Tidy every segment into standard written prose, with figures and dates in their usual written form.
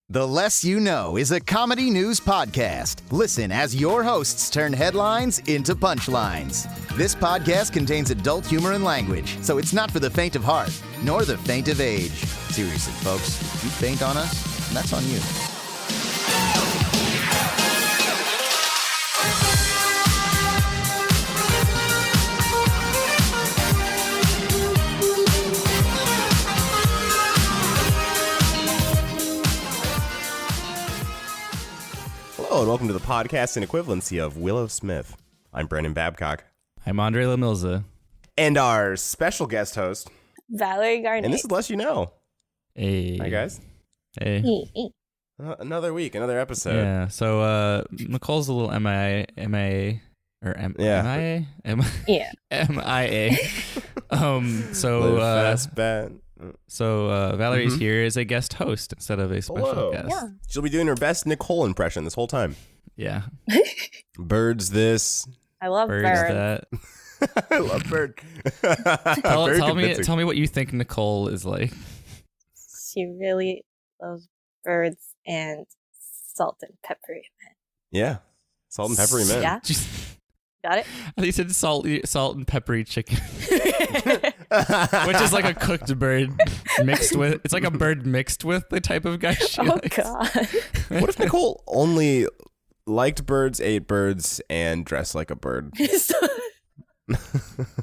The Less You Know is a comedy news podcast. Listen as your hosts turn headlines into punchlines. This podcast contains adult humor and language, so it's not for the faint of heart, nor the faint of age. Seriously, folks, if you faint on us, that's on you. Hello and welcome to the podcast and equivalency of Willow Smith. I'm Brennan Babcock. I'm Andre Lamilza. And our special guest host, Valerie, Garnace. And this is Less You Know. Hey. Hi, guys. Hey. Another week, another episode. Yeah, so Nicole's a little MIA. Yeah. MIA. Fast bet. So Valerie's here as a guest host instead of a special guest. Yeah. She'll be doing her best Nicole impression this whole time. Yeah. Birds I love birds. That. I love bird. Tell me what you think Nicole is like. She really loves birds and salt and peppery men. Yeah. Salt and peppery men. Yeah. Got it? I think you said salt and peppery chicken. Which is like a cooked bird mixed with, it's like a bird mixed with the type of guy she likes. God. What if Nicole only liked birds, ate birds, and dressed like a bird?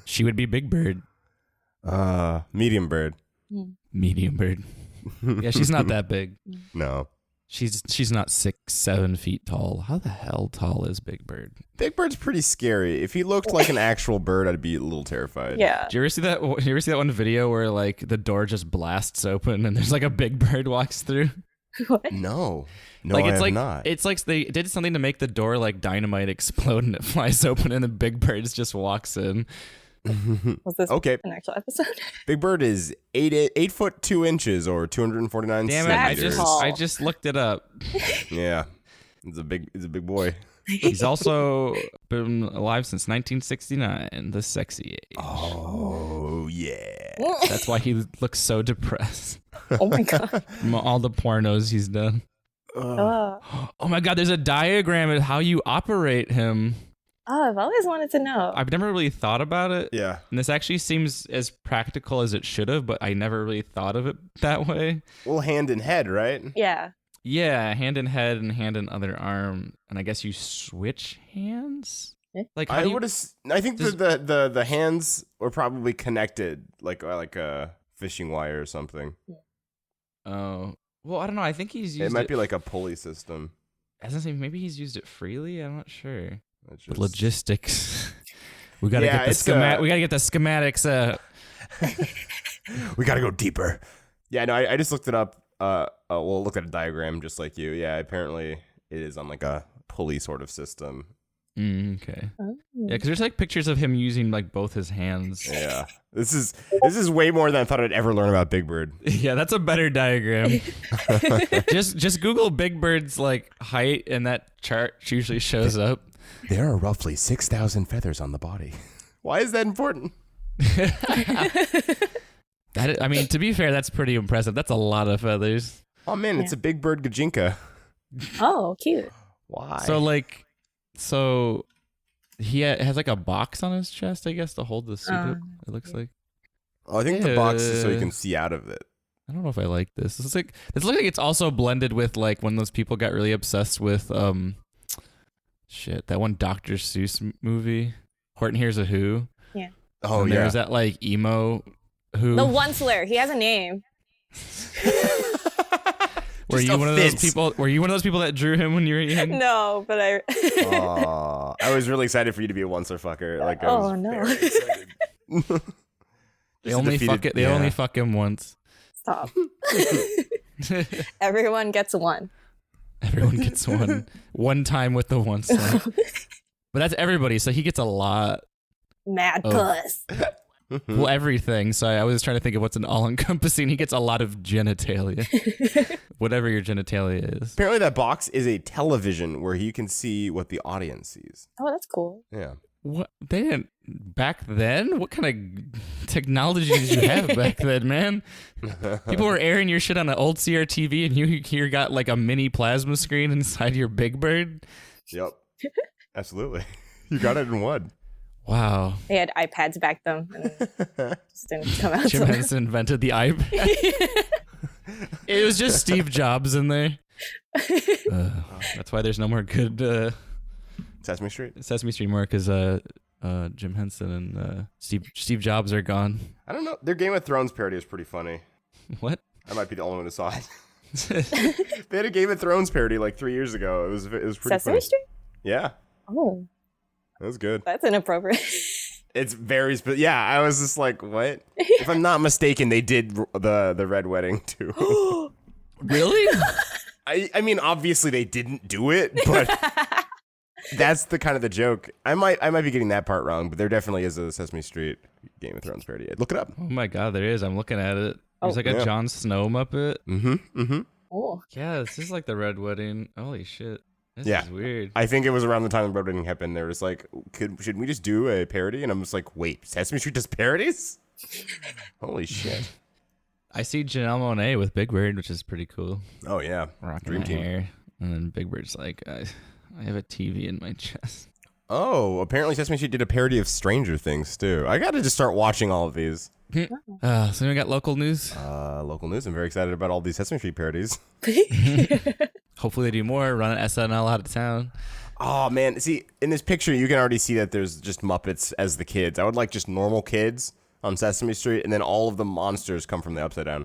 She would be Big Bird. Medium bird. Medium bird. Yeah, she's not that big. No. She's not 6-7 feet tall. How the hell tall is Big Bird? Big Bird's pretty scary. If he looked like an actual bird, I'd be a little terrified. Yeah. Did you ever see that? You ever see that one video where like the door just blasts open and there's like a big bird walks through? What? No, like I it's have not. It's like they did something to make the door like dynamite explode and it flies open and the Big Bird just walks in. Was this okay? an actual episode? Big Bird is 8 foot 2 inches or 249 Damn it! centimeters. I just looked it up. Yeah, he's a big boy. He's also been alive since 1969, the sexy age. Oh yeah. That's why he looks so depressed. Oh my God. From all the pornos he's done. Oh my God! There's a diagram of how you operate him. Oh, I've always wanted to know. I've never really thought about it. Yeah. And this actually seems as practical as it should have, but I never really thought of it that way. Well, hand in head, right? Yeah. Yeah, hand in head and hand in other arm. And I guess you switch hands? Like how I think the hands were probably connected, like a fishing wire or something. Oh. Well, I don't know. I think he's used it. Might be like a pulley system. I was gonna say, maybe he's used it freely. I'm not sure. Just... Logistics. We gotta get the we gotta get the schematics out. We gotta go deeper. Yeah, no, I just looked it up. Look at a diagram just like you. Yeah, apparently it is on like a pulley sort of system. Okay. Oh. Yeah, because there's like pictures of him using like both his hands. Yeah, this is way more than I thought I'd ever learn about Big Bird. Yeah, that's a better diagram. just Google Big Bird's like height, and that chart usually shows up. There are roughly 6,000 feathers on the body. Why is that important? I mean, to be fair, that's pretty impressive. That's a lot of feathers. Oh man, It's a Big Bird Gajinka. Oh, cute. Why? So he has like a box on his chest, I guess, to hold the suit. It looks like. Oh, I think the box is so you can see out of it. I don't know if I like this. This looks like it's also blended with like when those people got really obsessed with that one Dr. Seuss movie, Horton Hears a Who. Yeah. Oh, and yeah. There's that like emo Who. The Onceler. He has a name. Were you one of those people that drew him when you were young? No, but I. I was really excited for you to be a oncer fucker. Like, I was very excited. They only fuck him once. Stop. Everyone gets one. Everyone gets one. One time with the once. But that's everybody, so he gets a lot. Mad puss. Well, everything. So I was trying to think of what's an all-encompassing. He gets a lot of genitalia. Whatever your genitalia is. Apparently that box is a television where you can see what the audience sees. Oh, that's cool. Yeah. What they didn't back then? What kind of technology did you have back then, man? People were airing your shit on an old CRTV, and you got like a mini plasma screen inside your Big Bird. Yep, absolutely. You got it in one. Wow. They had iPads back then. And just didn't come out. Jim Henson invented the iPad. It was just Steve Jobs in there. That's why there's no more good Sesame Street. Sesame Street more, because Jim Henson and Steve Jobs are gone. I don't know. Their Game of Thrones parody is pretty funny. What? I might be the only one who saw it. They had a Game of Thrones parody like 3 years ago. It was pretty Sesame funny. Street? Yeah. Oh. That was good. That's inappropriate. It's very yeah, I was just like, what? If I'm not mistaken, they did the Red Wedding too. Really? I mean, obviously they didn't do it, but that's the kind of the joke. I might be getting that part wrong, but there definitely is a Sesame Street Game of Thrones parody. Look it up. Oh my God, there is. I'm looking at it. There's like a Jon Snow Muppet. Oh. Yeah, this is like the Red Wedding. Holy shit. This is weird. I think it was around the time the Red Wedding happened. They were just like, should we just do a parody? And I'm just like, wait, Sesame Street does parodies? Holy shit. I see Janelle Monáe with Big Bird, which is pretty cool. Oh, yeah. Rocking Dream the Team. hair. And then Big Bird's like, I have a TV in my chest. Oh, apparently Sesame Street did a parody of Stranger Things, too. I got to just start watching all of these. So we got local news. Local news. I'm very excited about all these Sesame Street parodies. Hopefully they do more. Run SNL out of town. Oh, man. See, in this picture, you can already see that there's just Muppets as the kids. I would like just normal kids on Sesame Street, and then all of the monsters come from the Upside Down.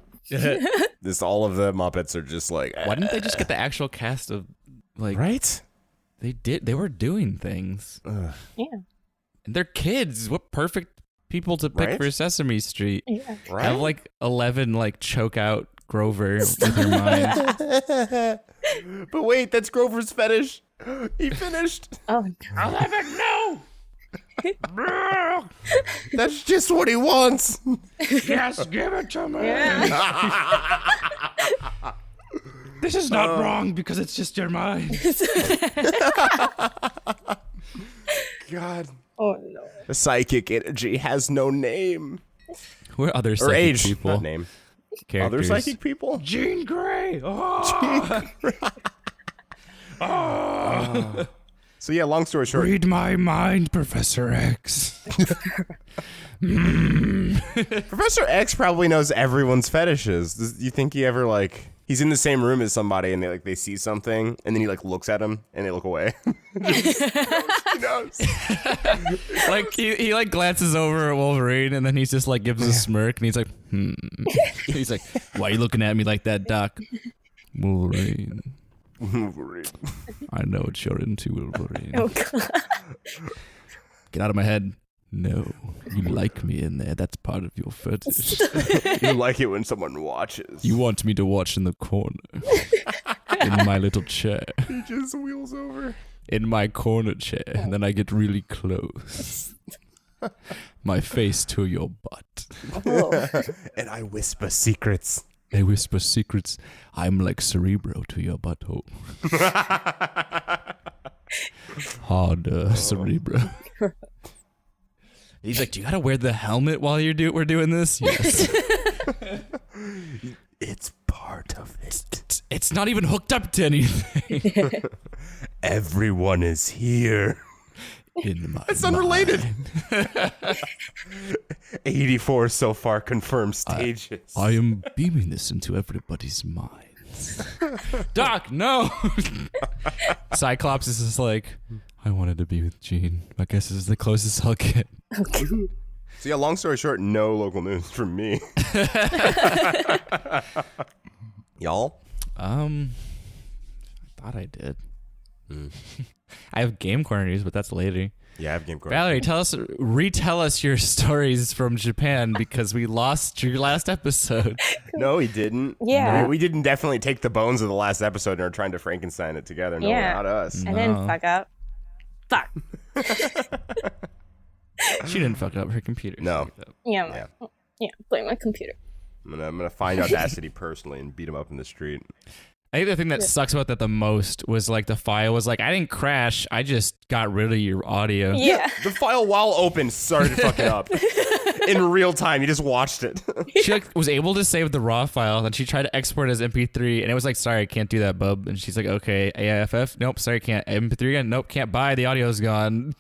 All of the Muppets are just like... Why didn't they just get the actual cast of, like... Right? They were doing things. Yeah. And they're kids. What perfect people to pick for Sesame Street. Yeah. Right? Have like 11 like choke out Grover with your mind. But wait, that's Grover's fetish. He finished. Oh, 11, no! That's just what he wants. Yes, give it to me. yeah. This is not wrong because it's just your mind. God. Oh, no. The psychic energy has no name. Who are other Or psychic age. people? Not name. Characters. Other psychic people? Jean Grey. Oh. So yeah, long story short. Read my mind, Professor X. Professor X probably knows everyone's fetishes. Do you think he ever like... He's in the same room as somebody and they see something and then he like looks at them and they look away. He knows. Like he like glances over at Wolverine and then he's just like gives a smirk and he's like, He's like, why are you looking at me like that, Doc? Wolverine. I know what you're into, Wolverine. Oh, God. Get out of my head. No, you like me in there. That's part of your fetish. You like it when someone watches. You want me to watch in the corner. In my little chair. He just wheels over. In my corner chair. And then I get really close. My face to your butt. Oh. And I whisper secrets. I whisper secrets. I'm like Cerebro to your butthole. Harder, Cerebro. He's like, do you gotta wear the helmet while we're doing this? Yes. It's part of it. It's not even hooked up to anything. Everyone is here. In my It's unrelated. 84 so far confirmed stages. I am beaming this into everybody's minds. Doc, no. Cyclops is just like, I wanted to be with Jean. I guess this is the closest I'll get. Okay. So yeah, long story short, no local news from me. Y'all? I thought I did. I have Game Corner news, but that's later. Yeah, I have Game Corner. Valerie, retell us your stories from Japan because we lost your last episode. No, we didn't. Yeah. We didn't definitely take the bones of the last episode and are trying to Frankenstein it together. No, Yeah. not us. I didn't fuck up. Fuck. She didn't fuck up her computer. No. She fucked up. Yeah, blame my computer. I'm gonna find Audacity personally and beat him up in the street. I think the thing that sucks about that the most was like the file was like, I didn't crash, I just got rid of your audio. Yeah. The file while open started fucking up. In real time, you just watched it. She like was able to save the raw file, and she tried to export it as MP3, and it was like, sorry, I can't do that, bub. And she's like, okay, AIFF, nope, sorry, can't. MP3 again, nope, can't buy. The audio's gone.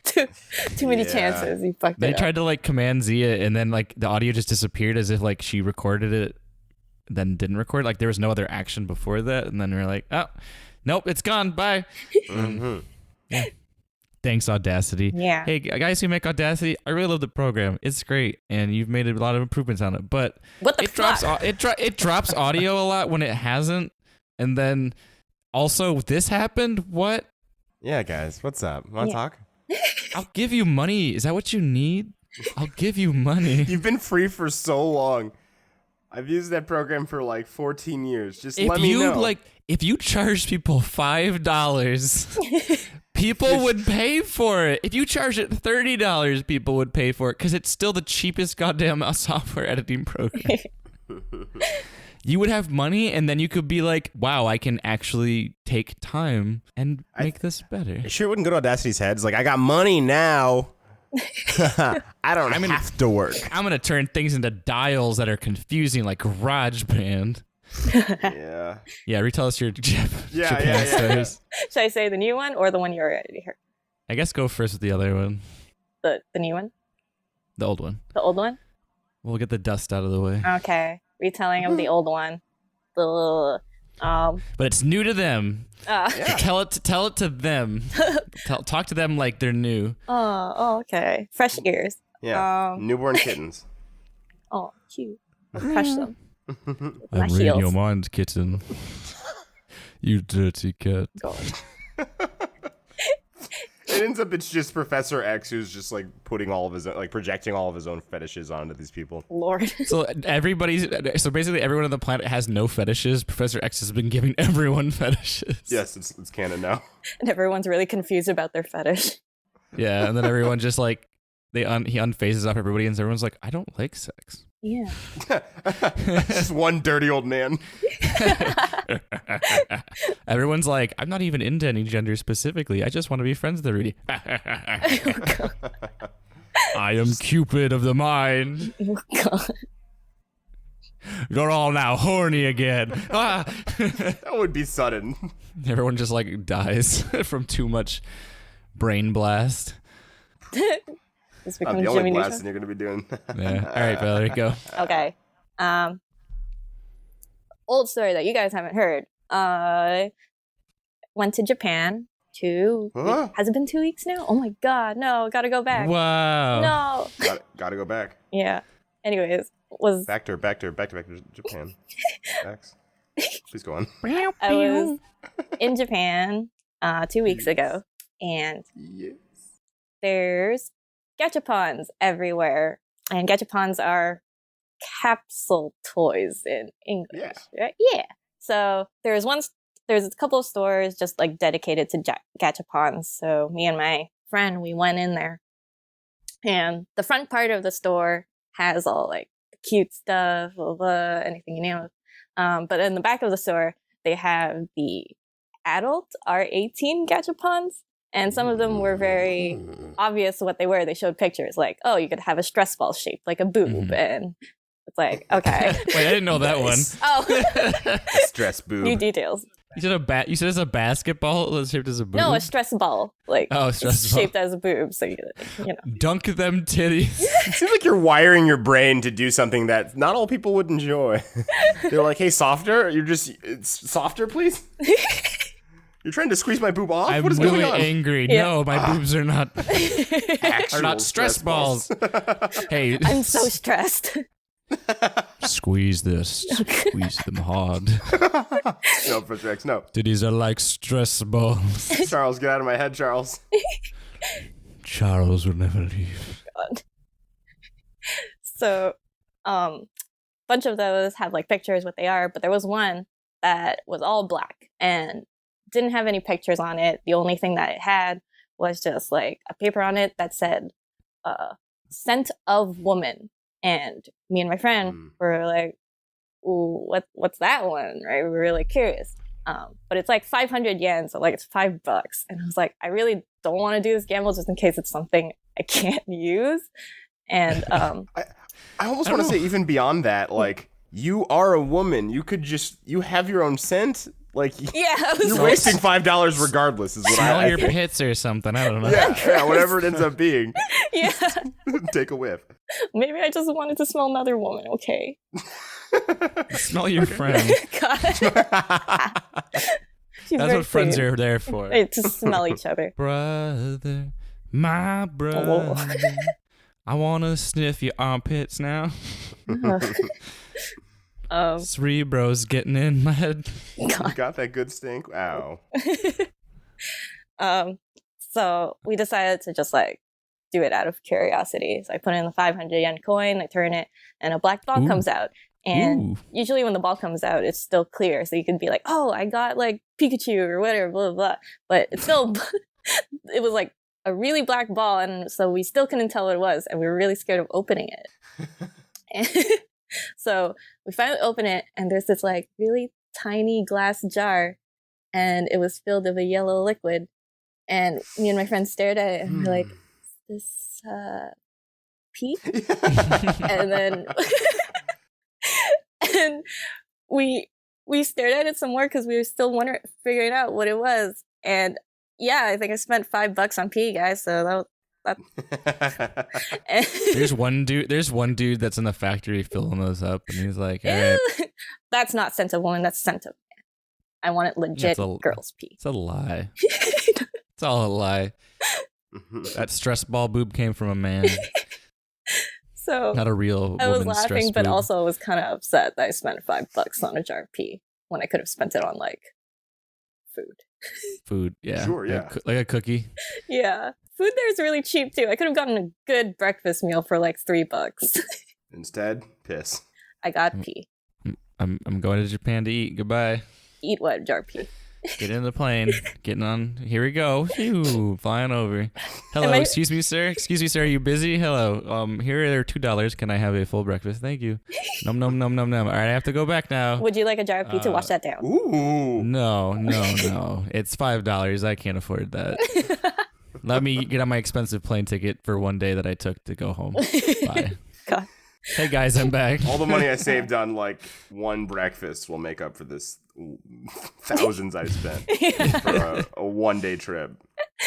Too many chances. You fucked They it up. tried to like Command Z it, and then like the audio just disappeared as if like she recorded it, then didn't record. Like there was no other action before that, and then we are like, oh, nope, it's gone. Bye. Yeah. Thanks, Audacity. Yeah. Hey, guys who make Audacity, I really love the program. It's great, and you've made a lot of improvements on it. But What the fuck? it drops audio a lot when it hasn't, and then also this happened. What? Yeah, guys, what's up? Want to talk? I'll give you money. Is that what you need? I'll give you money. You've been free for so long. I've used that program for like 14 years. Just If let me you know. if you charge people $5, people would pay for it. If you charge it $30, people would pay for it because it's still the cheapest goddamn software editing program. You would have money, and then you could be like, wow, I can actually take time and make this better. Sure wouldn't go to Audacity's head. It's like, I got money now. I don't have to work. I'm going to turn things into dials that are confusing like GarageBand. Yeah. Yeah, retell us your Japan Yeah. stories. Should I say the new one or the one you already heard? I guess go first with the other one. The new one? The old one. The old one? We'll get the dust out of the way. Okay. Retelling of the old one. The But it's new to them. Yeah. Tell it to them. Talk to them like they're new. okay. Fresh ears. Yeah. Newborn kittens. Oh, cute. I'll crush them. With my I'm reading heels. your mind, kitten. You dirty cat. God. It ends up it's just Professor X who's just like putting all of his like projecting all of his own fetishes onto these people. Lord. So basically everyone on the planet has no fetishes. Professor X has been giving everyone fetishes. Yes, it's canon now. And everyone's really confused about their fetish. Yeah, and then everyone just like he unphases off everybody, and everyone's like, I don't like sex. Yeah. Just one dirty old man. Everyone's like, I'm not even into any gender specifically. I just want to be friends with everybody. I am Cupid of the mind. Oh, God. You're all now horny again. Ah! That would be sudden. Everyone just like dies from too much brain blast. This The becomes only Jimmy blasting Neutron. you're gonna be doing. Yeah. All right, Valerie, go. Okay. Old story that you guys haven't heard. Went to Japan Huh? Has it been 2 weeks now? Oh my God, no, gotta go back. Wow. No. Gotta go back. Yeah. Anyways, was Back to Japan. Max. Please go on. I was in Japan 2 weeks ago, and Yes. there's gachapons everywhere, and gachapons are capsule toys in English, right? Yeah. So there's a couple of stores just like dedicated to gachapons. So me and my friend, we went in there, and the front part of the store has all like cute stuff, blah, blah, anything you know. But in the back of the store, they have the adult R18 gachapons. And some of them were very obvious what they were. They showed pictures like, oh, you could have a stress ball shaped like a boob. Mhm. And it's like, okay. Wait, I didn't know that one. Oh, Stress boob. new details. You said you said it's a basketball that's shaped as a boob. No, a stress ball. Like, Oh, stress it's ball. shaped as a boob. So, you know. Dunk them titties. It seems like you're wiring your brain to do something that not all people would enjoy. They're like, hey, softer? It's softer, please? You're trying to squeeze my boob off? I'm What is really going on? angry. Yeah. No, my boobs are not Actual stress balls. Hey, I'm so stressed. squeeze this. Squeeze them hard. No, Professor X, no. Titties are like stress balls. Charles, get out of my head, Charles. Charles will never leave. God. So, bunch of those have like pictures what they are, but there was one that was all black and didn't have any pictures on it. The only thing that it had was just like a paper on it that said scent of woman. And me and my friend were like, ooh, what's that one? Right? We were really curious. But it's like 500 yen, so like it's $5. And I was like, I really don't want to do this gamble just in case it's something I can't use. And I almost want to say even beyond that, like, you are a woman. You have your own scent. Like, you're wasting $5 regardless. Is what smell your pits or something. I don't know. Yeah, whatever it ends up being. Yeah. Take a whiff. Maybe I just wanted to smell another woman. Okay. Smell your friend. That's what friends are there for. To smell each other. Brother, my brother. Oh. I want to sniff your armpits now. Three bros getting in my head. You got that good stink? Wow. So we decided to just like do it out of curiosity. So I put in the 500 yen coin, I turn it, and a black ball comes out. And usually when the ball comes out, it's still clear. So you can be like, oh, I got like Pikachu or whatever, blah, blah, blah. But it's still, it was like a really black ball. And so we still couldn't tell what it was. And we were really scared of opening it. And so we finally open it, and there's this like really tiny glass jar, and it was filled with a yellow liquid. And me and my friend stared at it, and we were like, is this pee? And then and we stared at it some more because we were still figuring out what it was. And yeah, I think I spent $5 on pee, guys. So that There's one dude that's in the factory filling those up, and he's like, all right. That's not scent of woman, that's scent of man. I want it legit girl's pee. It's a lie. It's all a lie. That stress ball boob came from a man. So not a real I was woman's laughing, stress but boob. also was kind of upset that I spent $5 on a jar of pee when I could have spent it on like food, yeah. Sure, yeah. Like a cookie. Yeah. Food there is really cheap too. I could have gotten a good breakfast meal for like $3. Instead, piss. I got pee. I'm going to Japan to eat. Goodbye. Eat what? Jar pee. Get in the plane. Getting on. Here we go. Phew, flying over. Hello, excuse me, sir. Excuse me, sir. Are you busy? Hello. Here are $2. Can I have a full breakfast? Thank you. Nom nom nom nom nom. All right, I have to go back now. Would you like a jar of pee to wash that down? Ooh. No. It's $5. I can't afford that. Let me get on my expensive plane ticket for one day that I took to go home. Bye. God. Hey guys, I'm back. All the money I saved on like one breakfast will make up for this thousands I spent for a one-day trip.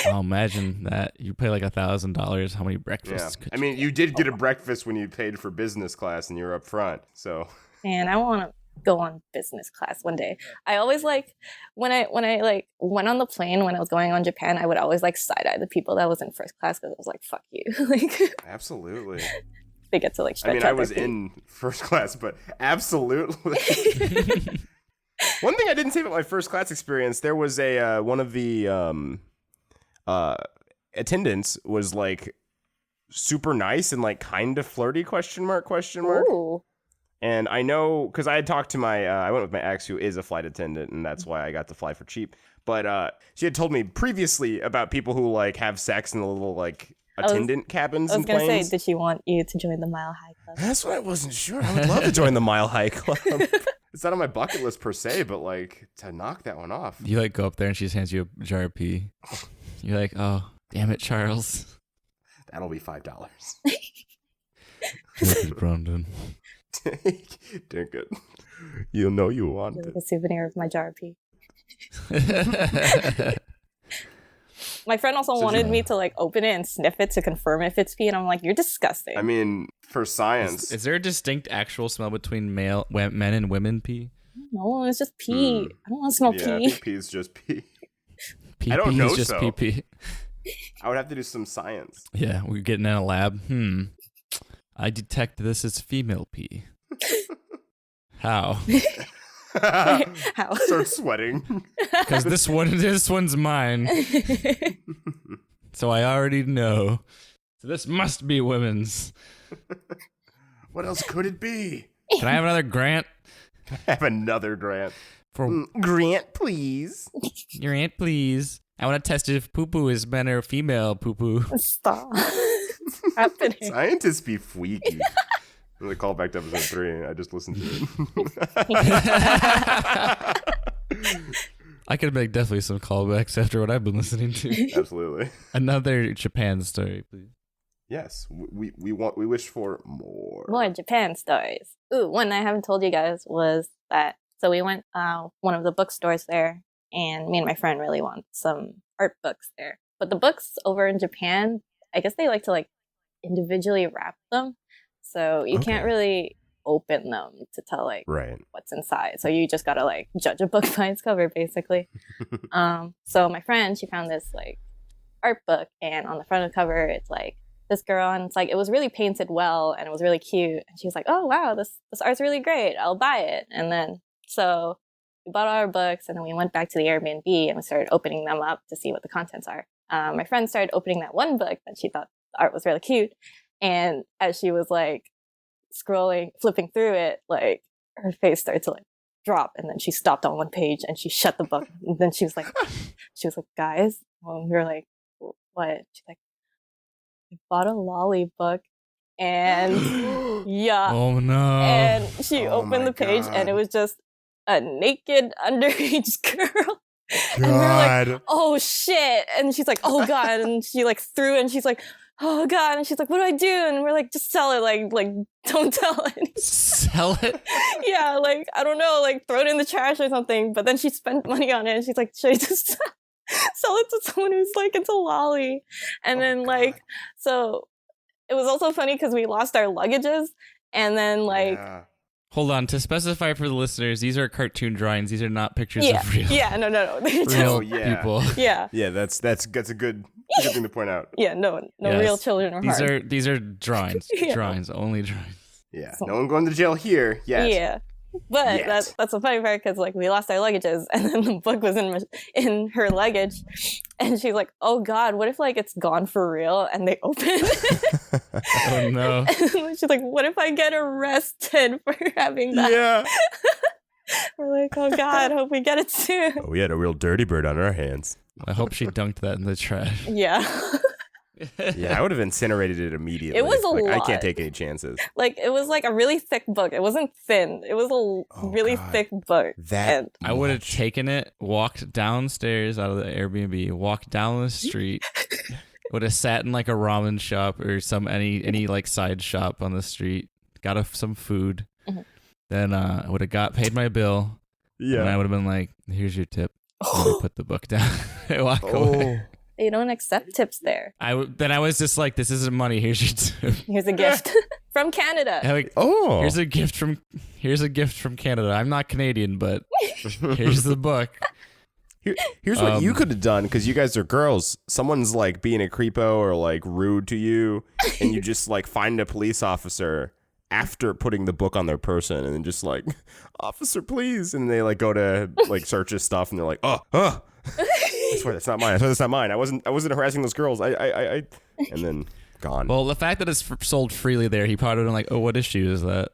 Oh, imagine that. You pay like $1,000. How many breakfasts could I mean, you did get a breakfast when you paid for business class and you were up front, so. Man, I want to go on business class one day. I always like when I like went on the plane when I was going on Japan, I would always like side-eye the people that was in first class because I was like, fuck you. Like, absolutely. They get to like stretch out I was in first class, but absolutely. One thing I didn't say about my first class experience, there was a one of the attendants was like super nice and like kind of flirty ? Ooh. And I know because I had talked to I went with my ex who is a flight attendant, and that's why I got to fly for cheap. But she had told me previously about people who like have sex in the little like attendant cabins in planes. I was going to say, did she want you to join the Mile High Club? That's what I wasn't sure. I would love to join the Mile High Club. It's not on my bucket list per se, but like to knock that one off. You like go up there and she just hands you a jar of pee. You're like, oh, damn it, Charles. That'll be $5. This is Brandon. Drink it. You know you want it. Like a souvenir of my jar of pee. My friend also wanted me to like open it and sniff it to confirm if it's pee, and I'm like, you're disgusting. I mean, for science. Is there a distinct actual smell between men and women pee? No, it's just pee. I don't want to smell pee. I think pee is just pee. I don't know. Just so. pee. I would have to do some science. Yeah, we're getting in a lab. I detect this as female pee. How? How? Start sweating. Because this one's mine. So I already know. So this must be women's. What else could it be? Can I have another grant? Can I have another grant? For grant, please. Your aunt, please. I want to test if poo-poo is men or female poo-poo. Stop. What's happening? Scientists be freaky. The callback to episode 3. I just listened to it. I could make definitely some callbacks after what I've been listening to. Absolutely. Another Japan story, please. Yes, we wish for more. More Japan stories. Ooh, one I haven't told you guys was that. So we went one of the bookstores there, and me and my friend really want some art books there. But the books over in Japan, I guess they like to like individually wrap them, so you can't really open them to tell like what's inside. So you just gotta like judge a book by its cover, basically. So my friend, she found this like art book, and on the front of the cover, it's like this girl, and it's like it was really painted well, and it was really cute. And she was like, "Oh wow, this art's really great. I'll buy it." And then so we bought all our books, and then we went back to the Airbnb and we started opening them up to see what the contents are. My friend started opening that one book that she thought the art was really cute, and as she was like flipping through it, like her face started to like drop, and then she stopped on one page and she shut the book. And then she was like, "Guys," well, we were like, "What?" She's like, "I bought a lolly book." And yeah. Oh no. And she opened the page and it was just a naked underage girl. And we were like, "Oh shit." And she's like, "Oh god." And she like threw it, and she's like, "Oh god." And she's like, "What do I do?" And we're like, "Just sell it, like don't tell it." Sell it? Yeah, like I don't know, like throw it in the trash or something. But then she spent money on it, and she's like, "Should I just sell it to someone who's like into lolly?" And then like so it was also funny because we lost our luggages, and then like hold on, to specify for the listeners, these are cartoon drawings. These are not pictures of real. Yeah, no. Real people. Yeah. Yeah, that's a good thing to point out. Yeah, no real children are hard. These are drawings. Yeah. Drawings, only drawings. Yeah, no one going to jail here yet. Yeah. But that's the funny part, because like we lost our luggages, and then the book was in her luggage, and she's like, "Oh God, what if like it's gone for real?" And they open it. Oh no! And she's like, "What if I get arrested for having that?" Yeah. We're like, "Oh God, hope we get it soon." Oh, we had a real dirty bird on our hands. I hope she dunked that in the trash. Yeah. Yeah, I would have incinerated it immediately. It was a lot. I can't take any chances. Like it was like a really thick book. It wasn't thin. It was a really thick book. I would have taken it, walked downstairs out of the Airbnb, walked down the street, would have sat in like a ramen shop or any like side shop on the street, got some food, then I would have paid my bill. Yeah, and I would have been like, "Here's your tip." And put the book down. Walk away. They don't accept tips there. Then I was just like, "This isn't money. Here's your tip." Here's a gift from Canada. Like, here's a gift from Canada. I'm not Canadian, but here's the book. Here's what you could have done, because you guys are girls. Someone's like being a creepo or like rude to you, and you just like find a police officer after putting the book on their person, and then just like, "Officer, please," and they like go to like search his stuff, and they're like, "Oh." I swear that's not mine. I wasn't harassing those girls. And then gone. Well, the fact that it's sold freely there, he probably would have been like, "Oh, what issue is that?"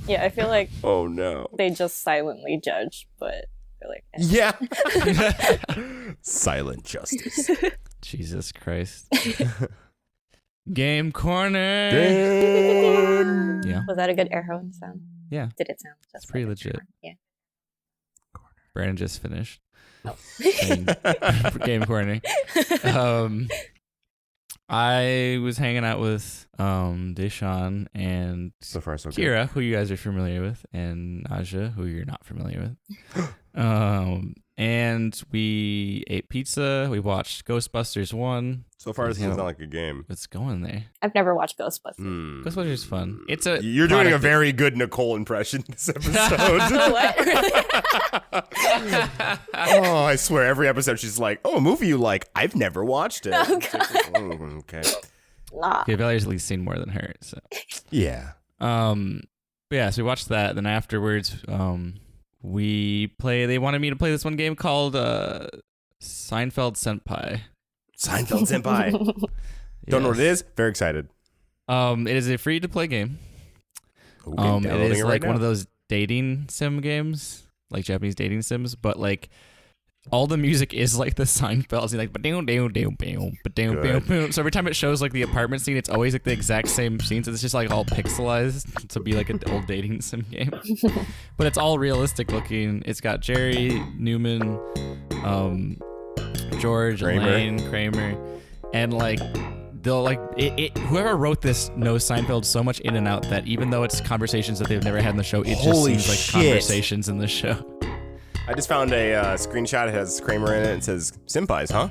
Yeah, I feel like oh no, they just silently judge, but they're like, yeah, silent justice. Jesus Christ. Game corner. Yeah. Was that a good air horn sound? Yeah. Did it sound just? It's pretty legit. Yeah. Brandon just finished. Oh. Game corner. I was hanging out with Deshaun and so far so Kira, who you guys are familiar with, and Naja, who you're not familiar with. And we ate pizza. We watched Ghostbusters 1. So far, this sounds not like a game. It's going there. I've never watched Ghostbusters. Ghostbusters is fun. You're doing a very good Nicole impression this episode. What? Oh, I swear, every episode she's like, "Oh, a movie you like? I've never watched it." Oh, God. Okay. Nah. Okay, Valerie's at least seen more than her. So. Yeah. But yeah, so we watched that. Then afterwards, they wanted me to play this one game called Seinfeld Senpai. Seinfeld Senpai. Don't know what it is. Very excited. It is a free to play game. Okay, it is like one of those dating sim games, like Japanese dating sims, but like all the music is like the Seinfeld. It's like so every time it shows like the apartment scene, it's always like the exact same scenes. It's just like all pixelized to be like an old dating sim game. But it's all realistic looking. It's got Jerry, Newman, George, Elaine, Kramer, and like they'll like whoever wrote this knows Seinfeld so much in and out that even though it's conversations that they've never had in the show, it just seems like conversations in the show. I just found a screenshot. It has Kramer in it. It says, "Senpais, huh?"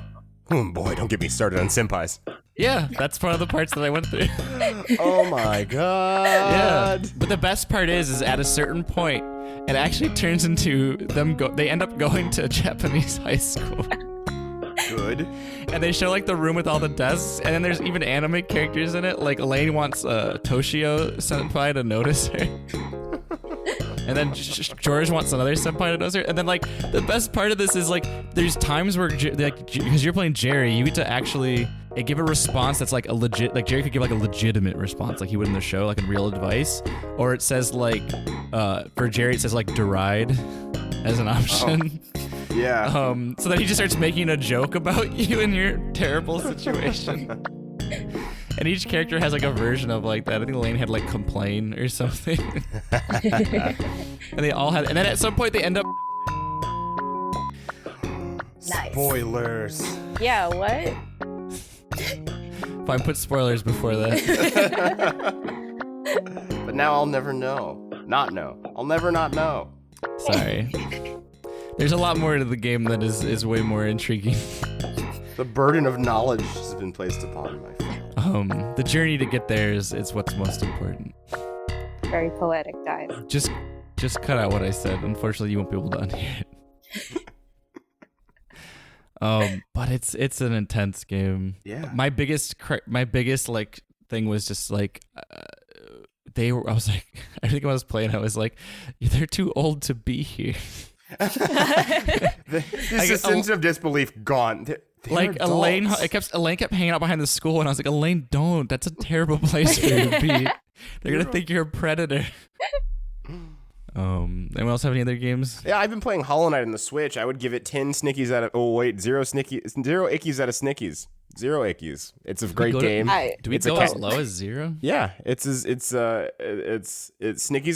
Boy, don't get me started on senpais. Yeah, that's one of the parts that I went through. Oh my god. Yeah, but the best part is at a certain point, it actually turns into they end up going to a Japanese high school. Good. And they show like the room with all the desks, and then there's even anime characters in it. Like Elaine wants Toshio senpai to notice her. And then George wants another senpai to notice her. And then like the best part of this is like there's times where like because you're playing Jerry, you get to actually give a response that's like a legit, like Jerry could give like a legitimate response like he would in the show, like in real advice. Or it says like for Jerry it says like deride as an option. Oh. Yeah. So then he just starts making a joke about you and your terrible situation. And each character has like a version of like that. I think Elaine had like complain or something. And they all had, and then at some point they end up. Nice. Spoilers. Yeah, what? Fine, put spoilers before that. But now I'll never know. Not know. I'll never not know. Sorry. There's a lot more to the game that is way more intriguing. The burden of knowledge has been placed upon my friend. The journey to get there is what's most important. Very poetic, guys. Just cut out what I said. Unfortunately, you won't be able to unhear it. But it's an intense game. Yeah. My biggest like thing was just like I think I was playing. I was like, they're too old to be here. This is sense of disbelief gone. Like Elaine kept hanging out behind the school, and I was like, Elaine, don't. That's a terrible place for you to be. They're gonna think you're a predator. Anyone else have any other games? Yeah, I've been playing Hollow Knight on the Switch. I would give it 10 Shnikkies out of. Oh wait, 0 Ickies out of Shnikkies. 0 Ickies. It's a great game. Do we go as low as 0? Yeah, it's Shnikkies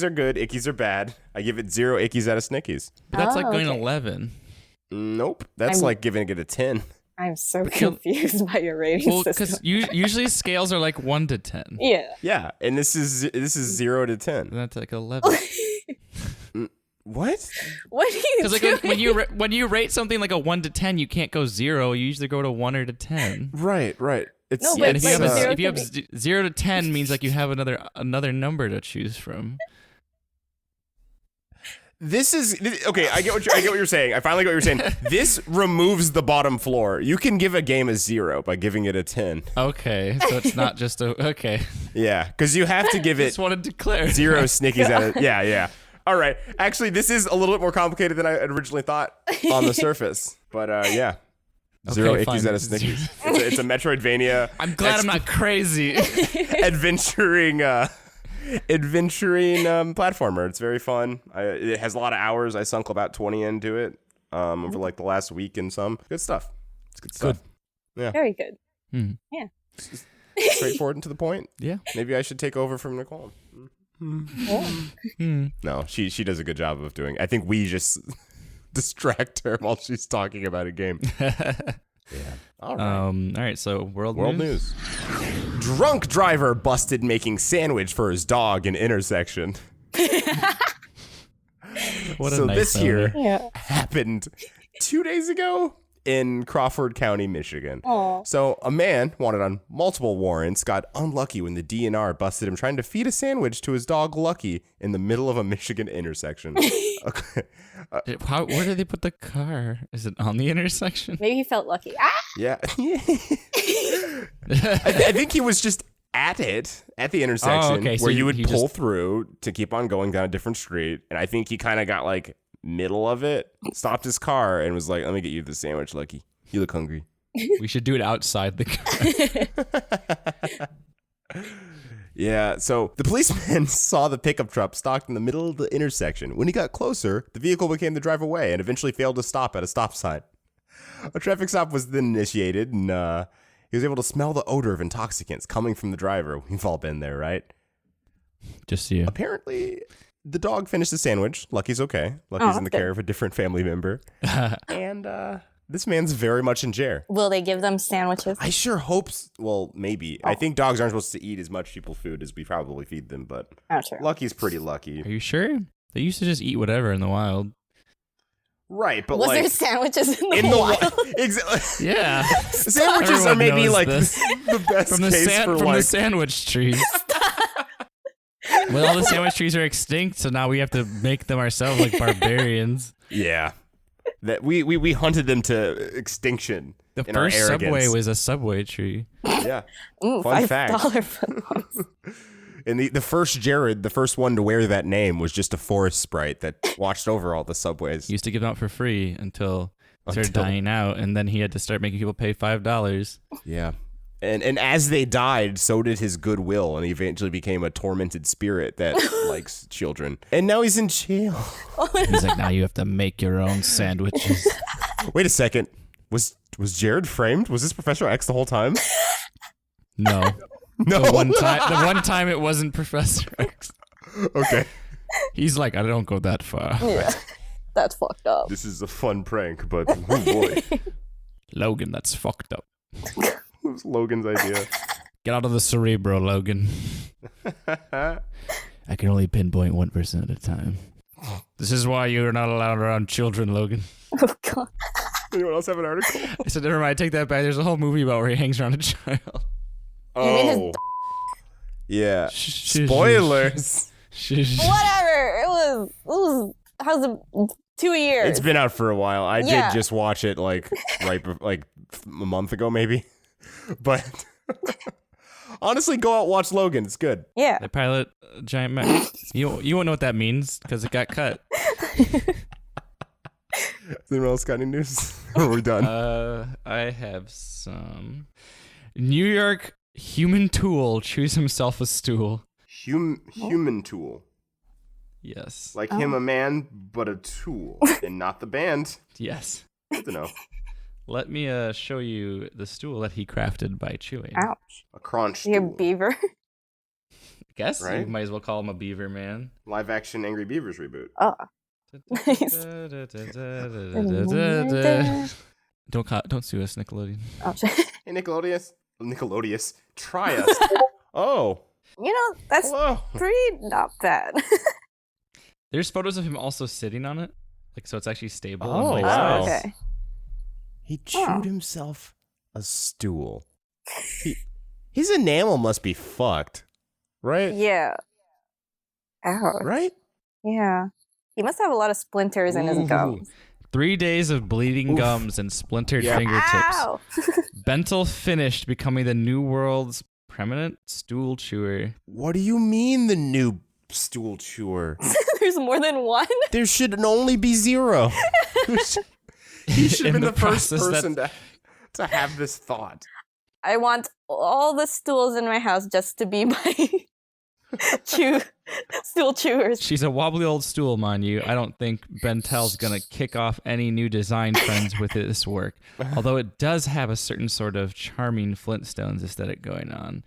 are good, Ickies are bad. I give it 0 Ickies out of Shnikkies. But that's like going 11. Nope, that's like giving it a 10. I'm so confused by your rating system. Because usually scales are like 1 to 10. Yeah. Yeah, and this is 0 to 10. And that's like 11. What? What are you doing? Like when you rate something like a 1 to 10, you can't go 0. You usually go to 1 or to 10. Right. It's, no, but if you have 0 to 10 means like you have another number to choose from. This is okay. I get what you're saying. I finally get what you're saying. This removes the bottom floor. You can give a game a 0 by giving it a 10. Okay, so it's not just okay. Yeah, because you have to give it. Just wanted to declare 0 Shnikkies out of. Yeah. All right. Actually, this is a little bit more complicated than I had originally thought on the surface. But yeah. 0 Ickies out of Shnikkies. It's a Metroidvania. I'm glad I'm not crazy. adventuring platformer. It's very fun. It has a lot of hours. I sunk about 20 into it over like the last week and some. Good stuff. It's good stuff. Yeah. Very good. Yeah. Straightforward and to the point. Yeah. Maybe I should take over from Nicole. No, she does a good job of doing. I think we just distract her while she's talking about a game. Yeah. All right. So world news. Drunk driver busted making sandwich for his dog in intersection. What a so nice this here Yeah. happened 2 days ago in Crawford County, Michigan. Aw. So a man wanted on multiple warrants got unlucky when the DNR busted him trying to feed a sandwich to his dog Lucky in the middle of a Michigan intersection. Okay. Where did they put the car? Is it on the intersection? Maybe he felt lucky. Ah! Yeah. I think he was just at the intersection okay. So where you would he pull just through to keep on going down a different street. And I think he kind of got like middle of it, stopped his car and was like, let me get you the sandwich, Lucky. You look hungry. We should do it outside the car. Yeah, so the policeman saw the pickup truck stopped in the middle of the intersection. When he got closer, the vehicle became to drive away and eventually failed to stop at a stop sign. A traffic stop was then initiated, and he was able to smell the odor of intoxicants coming from the driver. We've all been there, right? Just you. Apparently, the dog finished the sandwich. Lucky's okay. Lucky's in the care of a different family member. And this man's very much in jail. Will they give them sandwiches? I sure hope. Well, maybe. I think dogs aren't supposed to eat as much people's food as we probably feed them, but True. Lucky's pretty lucky. Are you sure? They used to just eat whatever in the wild. Right, but was like there sandwiches in the wild? Exactly. Yeah. Sandwiches Everyone are maybe knows like this. the best From the case for from like the sandwich trees. Well, all the sandwich trees are extinct, so now we have to make them ourselves like barbarians. Yeah. That we hunted them to extinction. The in our first arrogance. subway was a subway tree. Yeah. Ooh, Fun $5 fact. footballs. And the first Jared, the first one to wear that name, was just a forest sprite that watched over all the subways. He used to give them out for free until it started dying out, and then he had to start making people pay $5. Yeah. And as they died, so did his goodwill, and he eventually became a tormented spirit that likes children. And now he's in jail. He's like, now you have to make your own sandwiches. Wait a second. Was Jared framed? Was this Professor X the whole time? No. No. The one time it wasn't Professor X. Okay. He's like, I don't go that far. Yeah, that's fucked up. This is a fun prank, but oh boy. Logan, that's fucked up. It was Logan's idea. Get out of the Cerebro, Logan. I can only pinpoint one person at a time. This is why you're not allowed around children, Logan. Oh, God. Anyone else have an article? I said, never mind, take that back. There's a whole movie about where he hangs around a child. Oh. Yeah. Spoilers. Whatever. It was how's it 2 years? It's been out for a while. I did just watch it like a month ago, maybe. But honestly, go out and watch Logan. It's good. Yeah. They pilot a giant mech. You won't know what that means because it got cut. Anyone else got any news? Or are we done? I have some. New York human tool chews himself a stool. Human tool. Yes. Like him, a man, but a tool, and not the band. Yes. Good to know. Let me show you the stool that he crafted by chewing. Ouch. A crunch You stool. beaver? I guess Right? you might as well call him a beaver man. Live action Angry Beavers reboot. Oh. Nice. Don't sue us, Nickelodeon. Oh, shit. Hey, Nickelodeon. Try us. Oh. You know, that's Hello. pretty not bad. There's photos of him also sitting on it, like so it's actually stable. Oh, and, like, wow. size. Okay. He chewed himself a stool. His enamel must be fucked. Right? Yeah. Ouch. Right? Yeah. He must have a lot of splinters in his Ooh. gums. 3 days of bleeding gums and splintered fingertips. Ow! Bentel finished becoming the new world's preeminent stool chewer. What do you mean the new stool chewer? There's more than one? There should only be 0. He should have In been the first process, person to have this thought. I want all the stools in my house just to be my stool chewers. She's a wobbly old stool, mind you. I don't think Bentel's gonna kick off any new design trends with this work. Although it does have a certain sort of charming Flintstones aesthetic going on,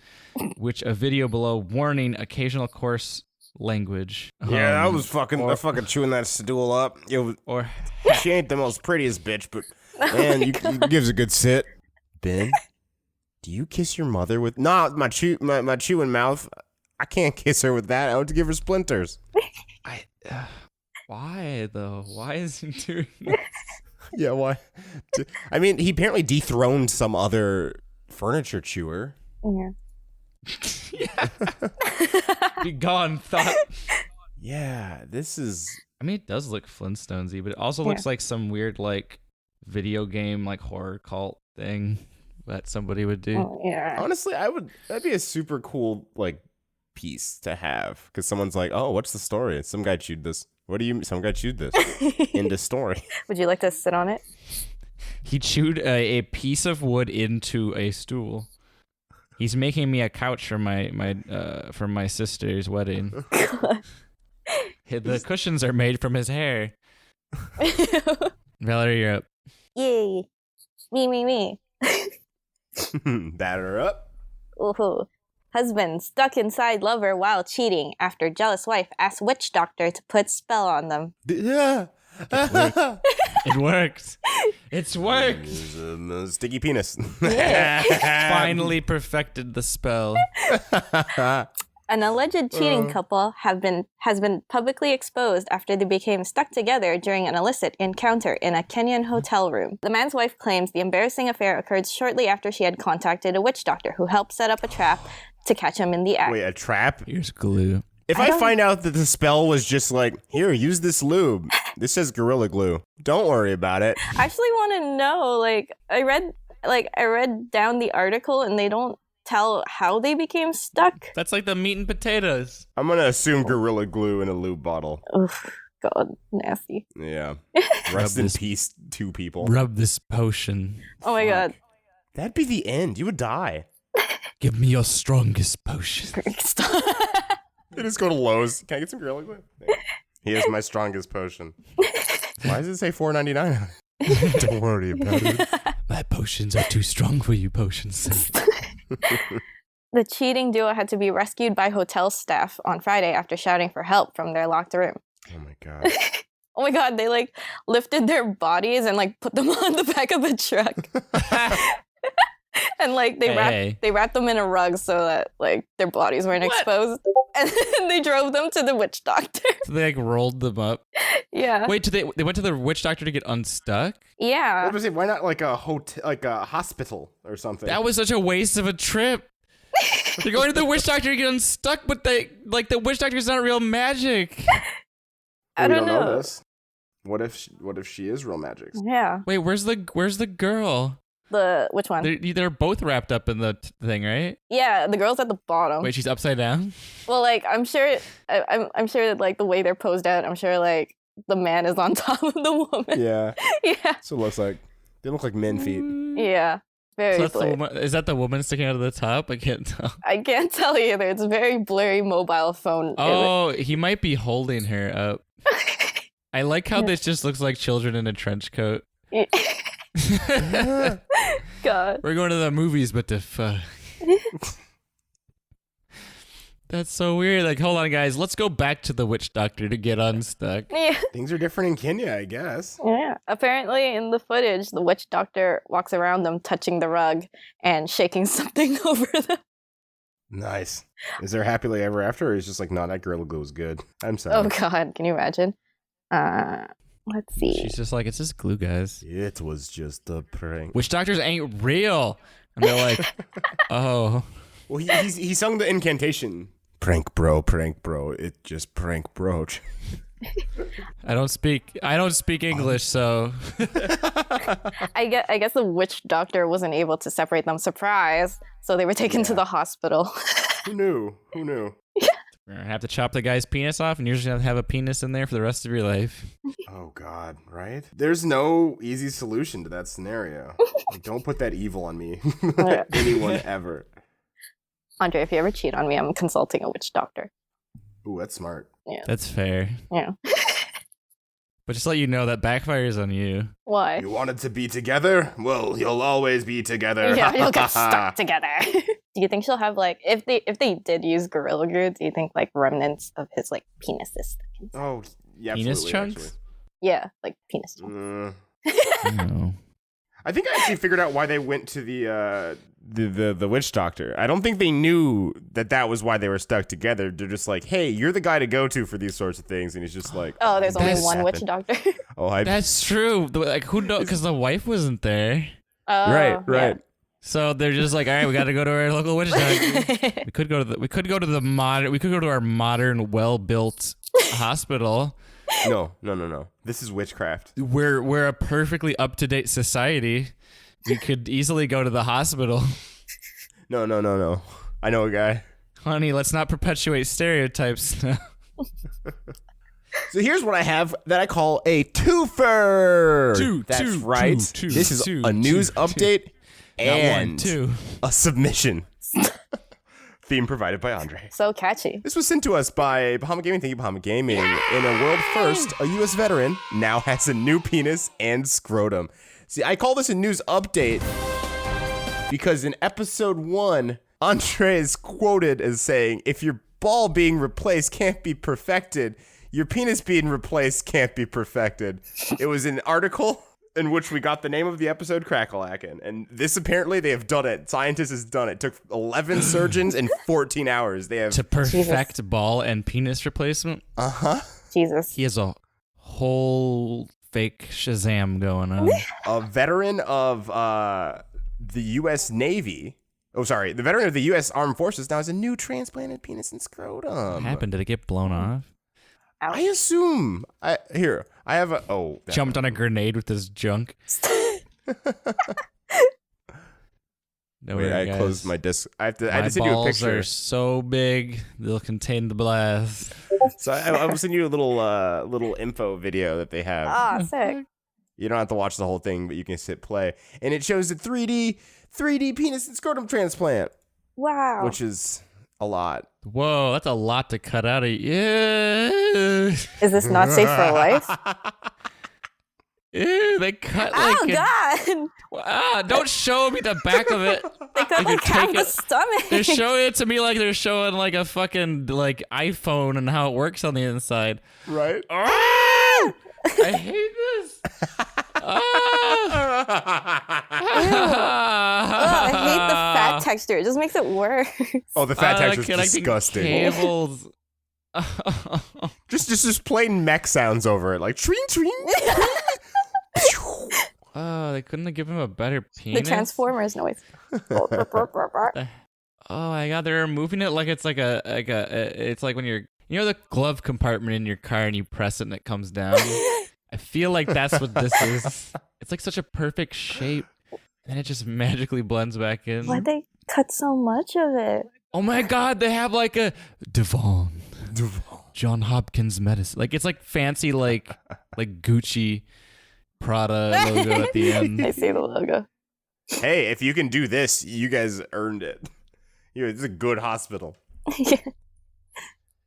which a video below warning occasional coarse language. Yeah, I was fucking chewing that stool up. She ain't the most prettiest bitch, but man, you gives a good sit. Ben, do you kiss your mother with my chewing mouth? I can't kiss her with that. I want to give her splinters. Why though? Why is he doing this? Yeah, why? I mean, he apparently dethroned some other furniture chewer. Yeah. Be gone, thought. Yeah, this is. I mean, it does look Flintstonesy, but it also looks like some weird like video game like horror cult thing that somebody would do. Oh, yeah. Honestly, that'd be a super cool like piece to have because someone's like, oh, what's the story? Some guy chewed this. What do you? Some guy chewed this. Into story. Would you like to sit on it? He chewed a piece of wood into a stool. He's making me a couch for my sister's wedding. The cushions are made from his hair. Valerie, you're up. Yay. Me. Batter up. Ooh. Husband stuck inside lover while cheating after jealous wife asks witch doctor to put spell on them. Yeah. It worked. It's worked. Sticky penis. Finally perfected the spell. An alleged cheating couple has been publicly exposed after they became stuck together during an illicit encounter in a Kenyan hotel room. The man's wife claims the embarrassing affair occurred shortly after she had contacted a witch doctor who helped set up a trap to catch him in the act. Wait, a trap? Here's glue. If I find out that the spell was just like, here, use this lube. This says Gorilla Glue. Don't worry about it. I actually want to know, I read down the article and they don't tell how they became stuck. That's like the meat and potatoes. I'm going to assume Gorilla Glue in a lube bottle. Oof, God, nasty. Yeah. Rest in peace, two people. Rub this potion. Oh my God. That'd be the end. You would die. Give me your strongest potion. They just go to Lowe's. Can I get some Gorilla Glue? Here's my strongest potion. Why does it say $4.99? Don't worry about it. My potions are too strong for you, potions. The cheating duo had to be rescued by hotel staff on Friday after shouting for help from their locked room. Oh my God. Oh my God, they lifted their bodies and put them on the back of the truck. And they wrapped them in a rug so that their bodies weren't exposed. And then they drove them to the witch doctor. So they rolled them up. Yeah. Wait, they went to the witch doctor to get unstuck? Yeah. Why not a hotel, a hospital or something? That was such a waste of a trip. They're going to the witch doctor to get unstuck, but the witch doctor's not real magic. I don't know. This. What if she is real magic? Yeah. Wait, where's the girl? Which one? They're both wrapped up in the thing, right? Yeah, the girl's at the bottom. Wait, she's upside down? Well, I'm sure I'm sure that the way they're posed out, I'm sure the man is on top of the woman. Yeah. Yeah. So it looks like they look like men feet. Yeah. Very So blurry. is that the woman sticking out of the top? I can't tell. I can't tell either. It's a very blurry mobile phone. Oh, he might be holding her up. I like how this just looks like children in a trench coat. God. We're going to the movies, but to fuck. That's so weird. Hold on, guys. Let's go back to the witch doctor to get unstuck. Yeah. Things are different in Kenya, I guess. Yeah. Apparently, in the footage, the witch doctor walks around them, touching the rug and shaking something over them. Nice. Is there happily ever after, or is just no, that Gorilla Glue was good? I'm sorry. Oh God, can you imagine? Let's see. She's just it's just glue, guys. It was just a prank. Witch doctors ain't real. And they're like, oh. Well, he sung the incantation. Prank bro, it just prank broach. I don't speak English, so. I guess the witch doctor wasn't able to separate them. Surprise! So they were taken to the hospital. Who knew? We're gonna have to chop the guy's penis off, and you're just gonna have a penis in there for the rest of your life. Oh God, right? There's no easy solution to that scenario. Don't put that evil on me. Anyone ever. Andre, if you ever cheat on me, I'm consulting a witch doctor. Ooh, that's smart. Yeah. That's fair. Yeah. But just let you know that backfires on you. Why? You wanted to be together? Well, you'll always be together. Yeah, you'll get stuck together. Do you think she'll have if they did use Gorilla Glue, do you think remnants of his penis is stuck in? Oh, yeah, penis absolutely, chunks? actually. Yeah, penis chunks. No. I think I actually figured out why they went to the witch doctor. I don't think they knew that was why they were stuck together. They're just hey, you're the guy to go to for these sorts of things, and he's just oh, there's only this one happened. witch doctor. Oh, That's true. Who knows? Because the wife wasn't there. Right. Yeah. So they're just all right, we got to go to our local witch doctor. We could go to our modern, well-built hospital. No. This is witchcraft. We're a perfectly up-to-date society. We could easily go to the hospital. No. I know a guy. Honey, let's not perpetuate stereotypes now. So here's what I have that I call a twofer. That's right. Two, this is a news update and Not one, two. a submission. Theme provided by Andre. So catchy. This was sent to us by Bahama Gaming. Thank you, Bahama Gaming. In a world first, a U.S. veteran now has a new penis and scrotum. See, I call this a news update because in episode 1, Andre is quoted as saying, if your ball being replaced can't be perfected, your penis being replaced can't be perfected. It was an article in which we got the name of the episode, Crackalacken. And this, apparently, they have done it. Scientists has done it. It took 11 surgeons in 14 hours. They have to perfect ball and penis replacement. Jesus. He has a whole fake Shazam going on. A veteran of the U.S. Navy. Oh, sorry. The veteran of the U.S. Armed Forces now has a new transplanted penis and scrotum. What happened? Did it get blown off? I assume. I have a. Oh. Jumped on a grenade with his junk. No Wait, worry, I guys. closed my disc. I had to My send you a balls picture. are so big they'll contain the blast. So I will send you a little info video that they have. Ah, sick. You don't have to watch the whole thing, but you can hit play, and it shows a 3D penis and scrotum transplant, Wow. which is a lot. Whoa, that's a lot to cut out of you. Is this not safe for life? Ew, they cut like Oh, God. don't show me the back of it. They cut like half the stomach. They're showing it to me like they're showing like a fucking like iPhone and how it works on the inside. Right? Ah! I hate this. I hate the fat texture. It just makes it worse. Oh, the fat texture is Connecting disgusting. Cables. Just plain mech sounds over it, like treen treen. Oh, they couldn't have given him a better penis. The Transformers noise. Oh my god, they're removing it like it's like it's like when you're the glove compartment in your car and you press it and it comes down. I feel like that's what this is. It's like such a perfect shape, and it just magically blends back in. Why'd they cut so much of it? Oh my god, they have like a Devon. John Hopkins medicine. Like it's like fancy like Gucci Prada logo at the end. I see the logo. Hey, if you can do this, you guys earned it. It's a good hospital.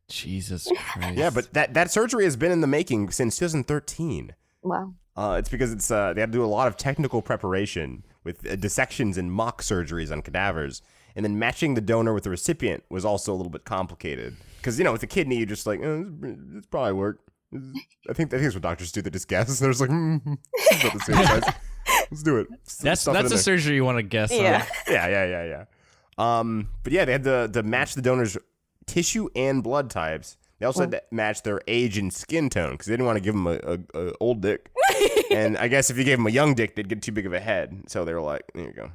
Jesus Christ. Yeah, but that surgery has been in the making since 2013. Wow. It's because it's they had to do a lot of technical preparation with dissections and mock surgeries on cadavers, and then matching the donor with the recipient was also a little bit complicated. Because with a kidney, you're just like, this probably work. I think that's what doctors do. They just guess. They're just like, it's about the same size. Let's do it. That's a surgery you want to guess on. Yeah. But yeah, they had to match the donor's tissue and blood types. They also had to match their age and skin tone because they didn't want to give them a old dick. And I guess if you gave them a young dick, they'd get too big of a head. So they were like, there you go.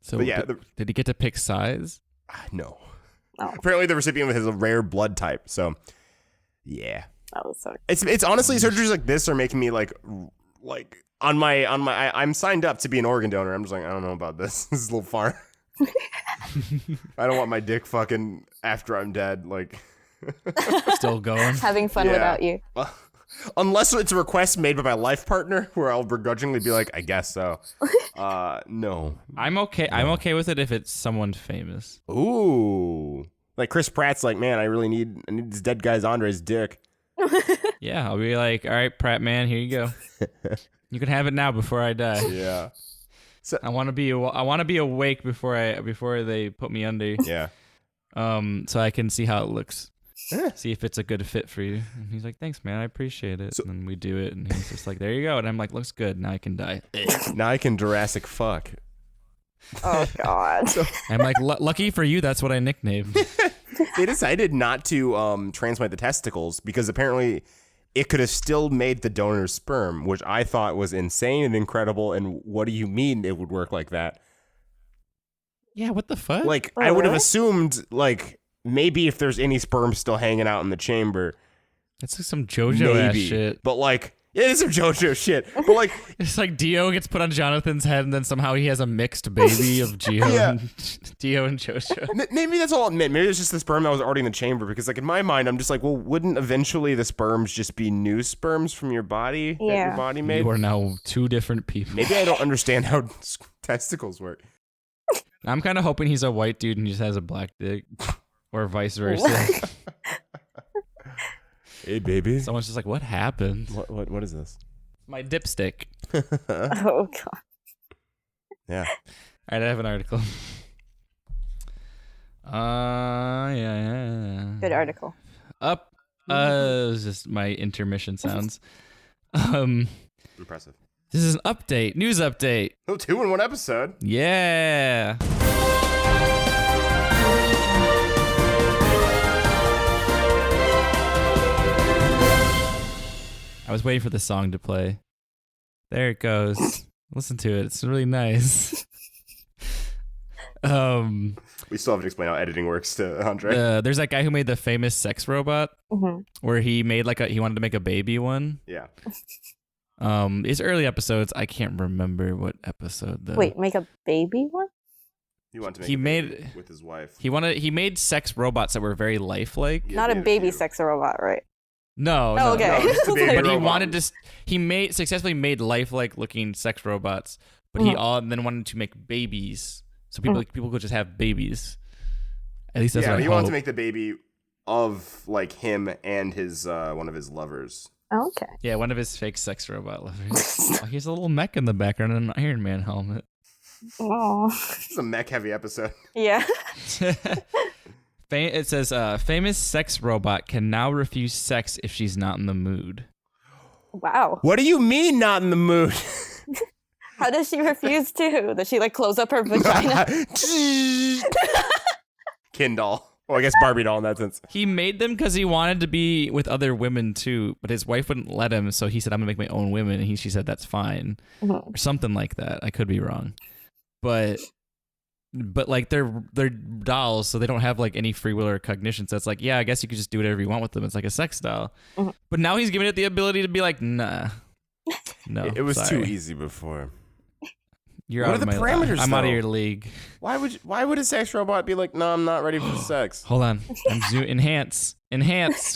So yeah, did he get to pick size? No. Oh. Apparently the recipient has a rare blood type. So yeah. Oh, sorry. It's honestly surgeries like this are making me like on my I'm signed up to be an organ donor. I'm just like, I don't know about this. This is a little far. I don't want my dick fucking after I'm dead. Like Still going. Having fun without you. Unless it's a request made by my life partner, where I'll begrudgingly be like, I guess so. No. I'm okay. No. I'm okay with it if it's someone famous. Ooh. Like Chris Pratt's like, man, I need this dead guy's Andre's dick. Yeah, I'll be like, all right, Pratt man, here you go. You can have it now before I die. Yeah. So I want to be awake before they put me under. Yeah. So I can see how it looks. See if it's a good fit for you. And he's like, thanks, man. I appreciate it. And then we do it. And he's just like, there you go. And I'm like, looks good. Now I can die. Now I can Jurassic fuck. Oh, God. I'm like, lucky for you, that's what I nicknamed. They decided not to transplant the testicles because apparently it could have still made the donor's sperm, which I thought was insane and incredible. And what do you mean it would work like that? Yeah, what the fuck? Like, I would have assumed, like, maybe if there's any sperm still hanging out in the chamber. That's like some JoJo ass shit. But like, it is some JoJo shit. But like, it's like Dio gets put on Jonathan's head and then somehow he has a mixed baby of Dio and JoJo. Maybe that's all it meant. Maybe it's just the sperm that was already in the chamber. Because like in my mind, I'm just like, well, wouldn't eventually the sperms just be new sperms from your body that your body made? You are now two different people. Maybe I don't understand how testicles work. I'm kind of hoping he's a white dude and he just has a black dick, or vice versa. Hey, baby. Someone's just like, what happened? What is this? My dipstick. Oh god. Yeah. All right, I have an article. Yeah. Good article. Up. It was just my intermission sounds. Impressive. This is an update, news update. Oh, 2 in 1 episode. Yeah. I was waiting for the song to play. There it goes. Listen to it. It's really nice. We still haven't explained how editing works to Andre. There's that guy who made the famous sex robot, where he made he wanted to make a baby one. Yeah. His early episodes, I can't remember what episode though. Wait, make a baby one? He wanted to make a baby with his wife. He made sex robots that were very lifelike. Yeah, Not a baby sex robot, right? No. Oh, okay. No, just a baby But he robot. wanted to. He successfully made lifelike looking sex robots, but he then wanted to make babies, so people could just have babies. At least that's what I he wanted hope. to make the baby of like him and his one of his lovers. Okay. Yeah, one of his fake sex robot lovers. Oh, he's a little mech in the background and an Iron Man helmet. Oh. This is a mech-heavy episode. Yeah. It says, famous sex robot can now refuse sex if she's not in the mood. Wow. What do you mean not in the mood? How does she refuse to? Does she close up her vagina? Ken doll. Well, I guess Barbie doll in that sense. He made them because he wanted to be with other women too, but his wife wouldn't let him, so he said, I'm going to make my own women, and she said, that's fine. Or something like that. I could be wrong. But they're dolls, so they don't have any free will or cognition. So it's I guess you could just do whatever you want with them. It's like a sex doll. But now he's giving it the ability to be nah. No, It was sorry. too easy before. You're What out are of the my parameters, I'm out of though? your league. Why would a sex robot be like, no, I'm not ready for sex? Hold on. Enhance,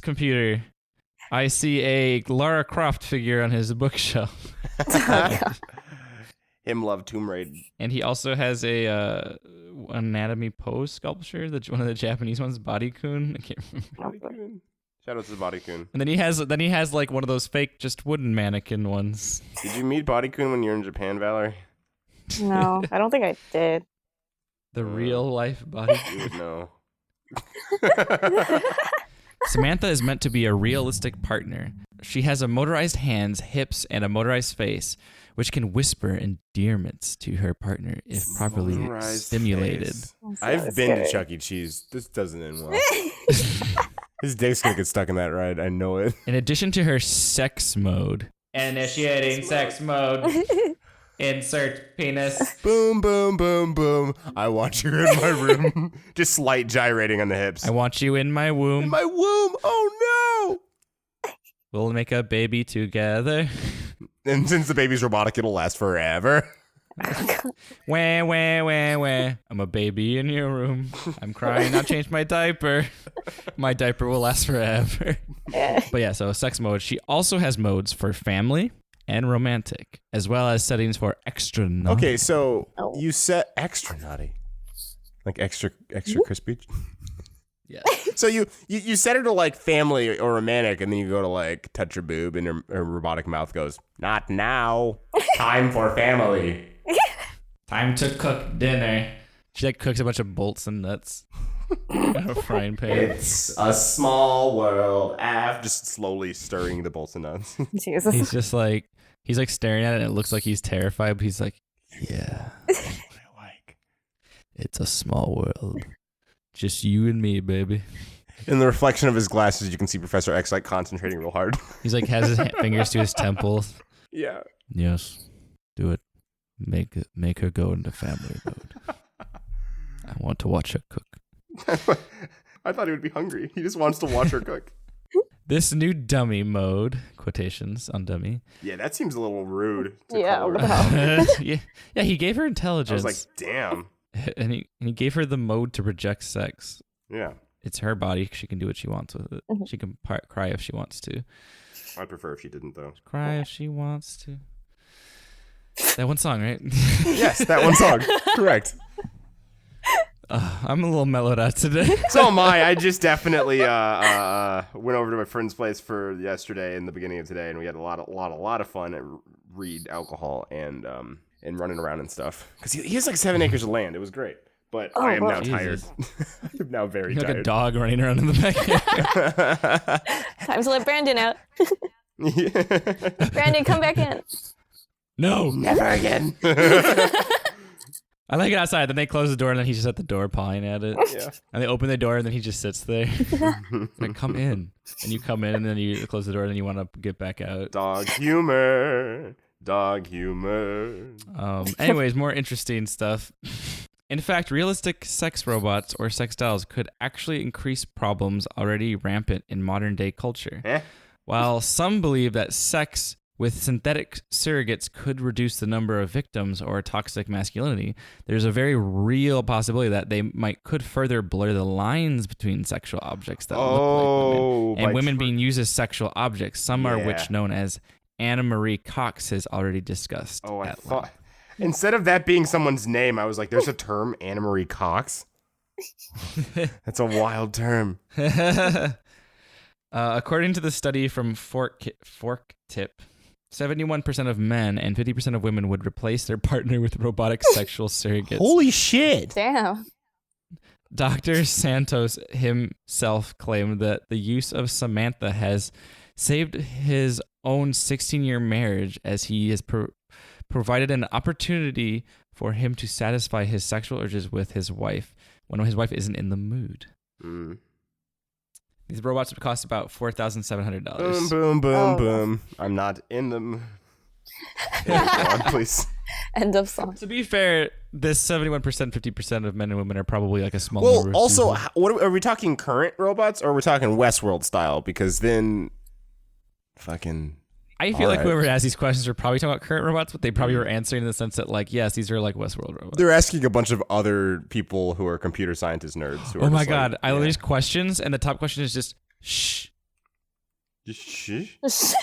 computer. I see a Lara Croft figure on his bookshelf. Him love Tomb Raider. And he also has a anatomy pose sculpture, one of the Japanese ones, Body-kun. I can't remember. Shout out to the Body-kun. And then he has one of those fake just wooden mannequin ones. Did you meet Body-kun when you were in Japan, Valerie? No, I don't think I did. The real life body. You would know. Samantha is meant to be a realistic partner. She has a motorized hands, hips, and a motorized face, which can whisper endearments to her partner if properly Motorized stimulated. face. So I've been to scary. Chuck E. Cheese. This doesn't end well. His dick's gonna get stuck in that ride. I know it. In addition to her sex mode, initiating sex mode, insert penis. Boom, boom, boom, boom. I want you in my room. Just slight gyrating on the hips. I want you in my womb. In my womb. Oh no. We'll make a baby together. And since the baby's robotic, it'll last forever. Wah, wah, wah, wah. I'm a baby in your room. I'm crying. I'll change my diaper. My diaper will last forever. But yeah, so sex mode. She also has modes for family and romantic, as well as settings for extra naughty. Okay, so you set extra naughty. Like extra crispy? Yeah. So you set her to family or romantic, and then you go to touch her boob, and her robotic mouth goes, not now. Time for family. Time to cook dinner. She cooks a bunch of bolts and nuts in a frying pan. It's a small world. Just slowly stirring the bolts and nuts. Jesus. He's just he's staring at it, and it looks like he's terrified, but he's like, yeah. That's what I like. It's a small world. Just you and me, baby. In the reflection of his glasses, you can see Professor X concentrating real hard. He's has his fingers to his temples. Yeah. Yes, do it. Make her go into family mode. I want to watch her cook. I thought he would be hungry. He just wants to watch her cook. This new dummy mode, quotations on dummy. Yeah, that seems a little rude. Yeah, what the hell? yeah, he gave her I intelligence. was like, damn. and he gave her the mode to reject sex. Yeah. It's her body. She can do what she wants with it. She can cry if she wants to. I'd prefer if she didn't, though. Cry if she wants to. That one song, right? Yes, that one song. Correct. I'm a little mellowed out today. So am I. I just definitely went over to my friend's place for yesterday and the beginning of today, and we had a lot of fun at Reed Alcohol and running around and stuff. Because he has like 7 acres of land. It was great. But I am now tired. I'm now very tired. Like a dog running around in the back. Time to let Brandon out. Brandon, come back in. No. Never again. I like it outside. Then they close the door, and then he's just at the door pawing at it. Yeah. And they open the door, and then he just sits there. Like, come in. And you come in, and then you close the door, and then you want to get back out. Dog humor. Dog humor. Anyways, more interesting stuff. In fact, realistic sex robots or sex dolls could actually increase problems already rampant in modern day culture. While some believe that sex with synthetic surrogates could reduce the number of victims or toxic masculinity, there's a very real possibility that they could further blur the lines between sexual objects that look like women and women being used as sexual objects. Some are which known as Anna Marie Cox has already discussed. Oh, I thought... Instead of that being someone's name, I was like, there's a term, Anna Marie Cox? That's a wild term. According to the study from Fork Tip, 71% of men and 50% of women would replace their partner with robotic sexual surrogates. Holy shit. Damn. Dr. Santos himself claimed that the use of Samantha has saved his own 16-year marriage, as he has provided an opportunity for him to satisfy his sexual urges with his wife when his wife isn't in the mood. These robots would cost about $4,700. Boom, boom, boom, boom. I'm not in the mood. Yeah, go on, please. End of song. To be fair, this 71%, 50% of men and women are probably like a small Well, number of also, people. what are we talking current robots or are we talking Westworld style? Because then fucking... I feel like whoever asked these questions are probably talking about current robots, but they probably were answering in the sense that, like, yes, these are like Westworld robots. They're asking a bunch of other people who are computer scientist nerds. Who Oh are my just God. like, I love these questions, and the top question is just, shh. Just shh?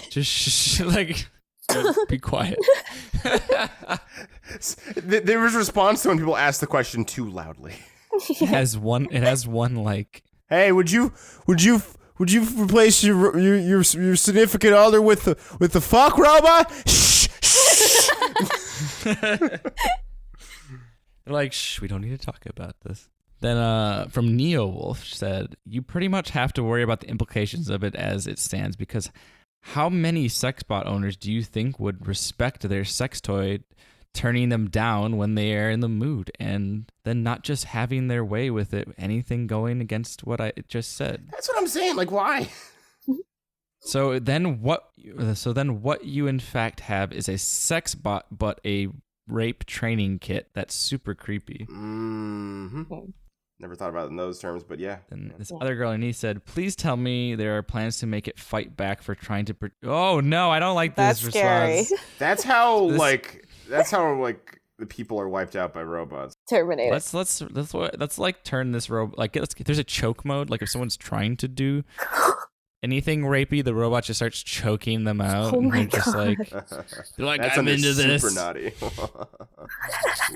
Just shh. Like, be quiet. There was a response to when people ask the question too loudly. It has one like... Hey, would you replace your significant other with the fuck robot? Shh. They're like, shh, we don't need to talk about this. Then from Neo Wolf said, you pretty much have to worry about the implications of it as it stands, because how many sex bot owners do you think would respect their sex toy turning them down when they are in the mood, and then not just having their way with it, anything going against what I just said? That's what I'm saying. Like, why? So then what you in fact have is a sex bot, but a rape training kit that's super creepy. Never thought about it in those terms, but yeah. And this other girl underneath said, please tell me there are plans to make it fight back for trying to... Oh, no, I don't like That's this scary. response. That's how the people are wiped out by robots. Terminator. Let's like turn this robot... Like, there's a choke mode. Like, if someone's trying to do anything rapey, the robot just starts choking them out. Oh and my they're just God. they're like, That's I'm into this. super naughty.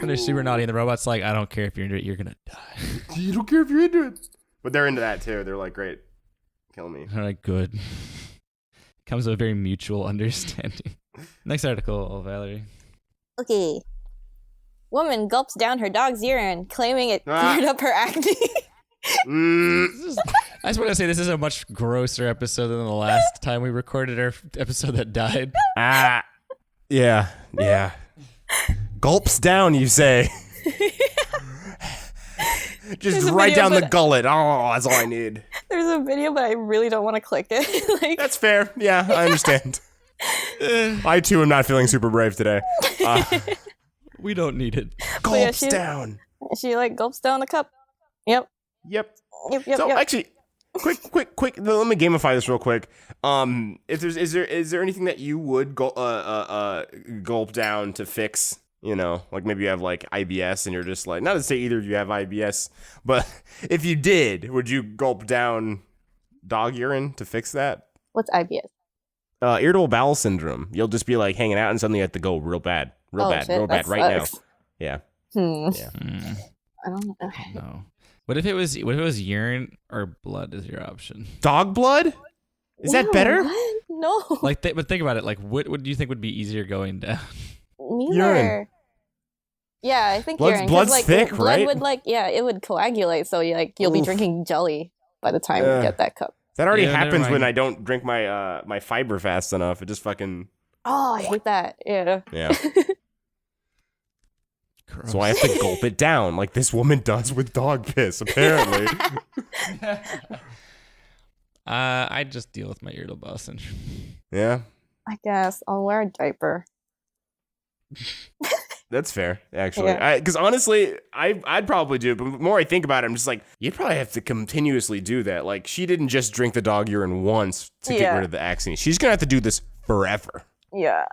And they're super naughty, and the robot's like, I don't care if you're into it, you're gonna die. You don't care if you're into it. But they're into that too. They're like, great, kill me. All right, good. Comes with a very mutual understanding. Next article, Valerie. Okay. Woman gulps down her dog's urine, claiming it cleared up her acne. I just want to say this is a much grosser episode than the last time we recorded our episode that died. Yeah. Gulps down, you say. Just right down the gullet. Oh, that's all I need. There's a video, but I really don't want to click it. That's fair. Yeah, I understand. I too am not feeling super brave today. We don't need it. Gulps down. She like gulps down a cup. Yep. So actually, quick. Let me gamify this real quick. If is there anything that you would gulp down to fix? You know, like maybe you have like IBS and you're just like, not to say either of you have IBS, but if you did, would you gulp down dog urine to fix that? What's IBS? Irritable bowel syndrome. You'll just be like hanging out and suddenly you have to go real bad Shit, right now. sucks. Yeah. Yeah. I don't know. No. What if it was urine or blood is your option? Dog blood? Is that better? What? No. But think about it. Like, what do you think would be easier going down? Neither. Urine. Yeah, I think Blood's urine. 'Cause, like, thick, blood right? would it would coagulate. So you'll be drinking jelly by the time you get that cup. That already Yeah, never happens when mind. I don't drink my my fiber fast enough. It just fucking. Oh, I hate that. Yeah. Yeah. So I have to gulp it down like this woman does with dog piss, apparently. I just deal with my irritable bowel syndrome. Yeah. I guess I'll wear a diaper. That's fair, actually. Yeah. Because honestly, I'd probably do it. But the more I think about it, I'm just like, you'd probably have to continuously do that. Like, she didn't just drink the dog urine once to get rid of the acne. She's going to have to do this forever. Yeah.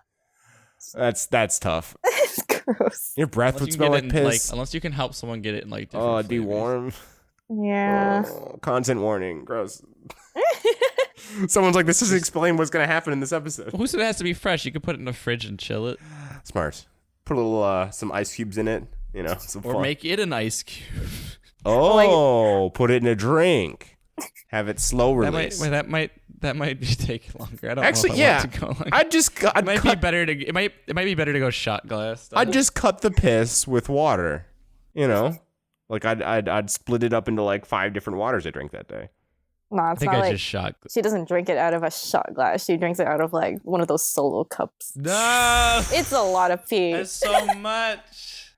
That's tough. It's gross. Your breath Unless would you smell can like get it in, piss. unless you can help someone get it in like different Oh, it'd be flavors. warm. Yeah. Oh, content warning. Gross. Someone's like, this doesn't explain what's going to happen in this episode. Who said it has to be fresh? You could put it in the fridge and chill it. Smart. Put a little, some ice cubes in it. You know, some Or fun. make it an ice cube. Oh, put it in a drink. Have it slow release. That might take longer. I don't Actually, know if I yeah. want to go like I'd it might cut, be better to it might be better to go shot glass. I'd just cut the piss with water. You know, like I'd split it up into like 5 different waters I drank that day. No, I it's think not I like just shot. she doesn't drink it out of a shot glass. She drinks it out of like one of those solo cups. No, It's a lot of pee. there's so much.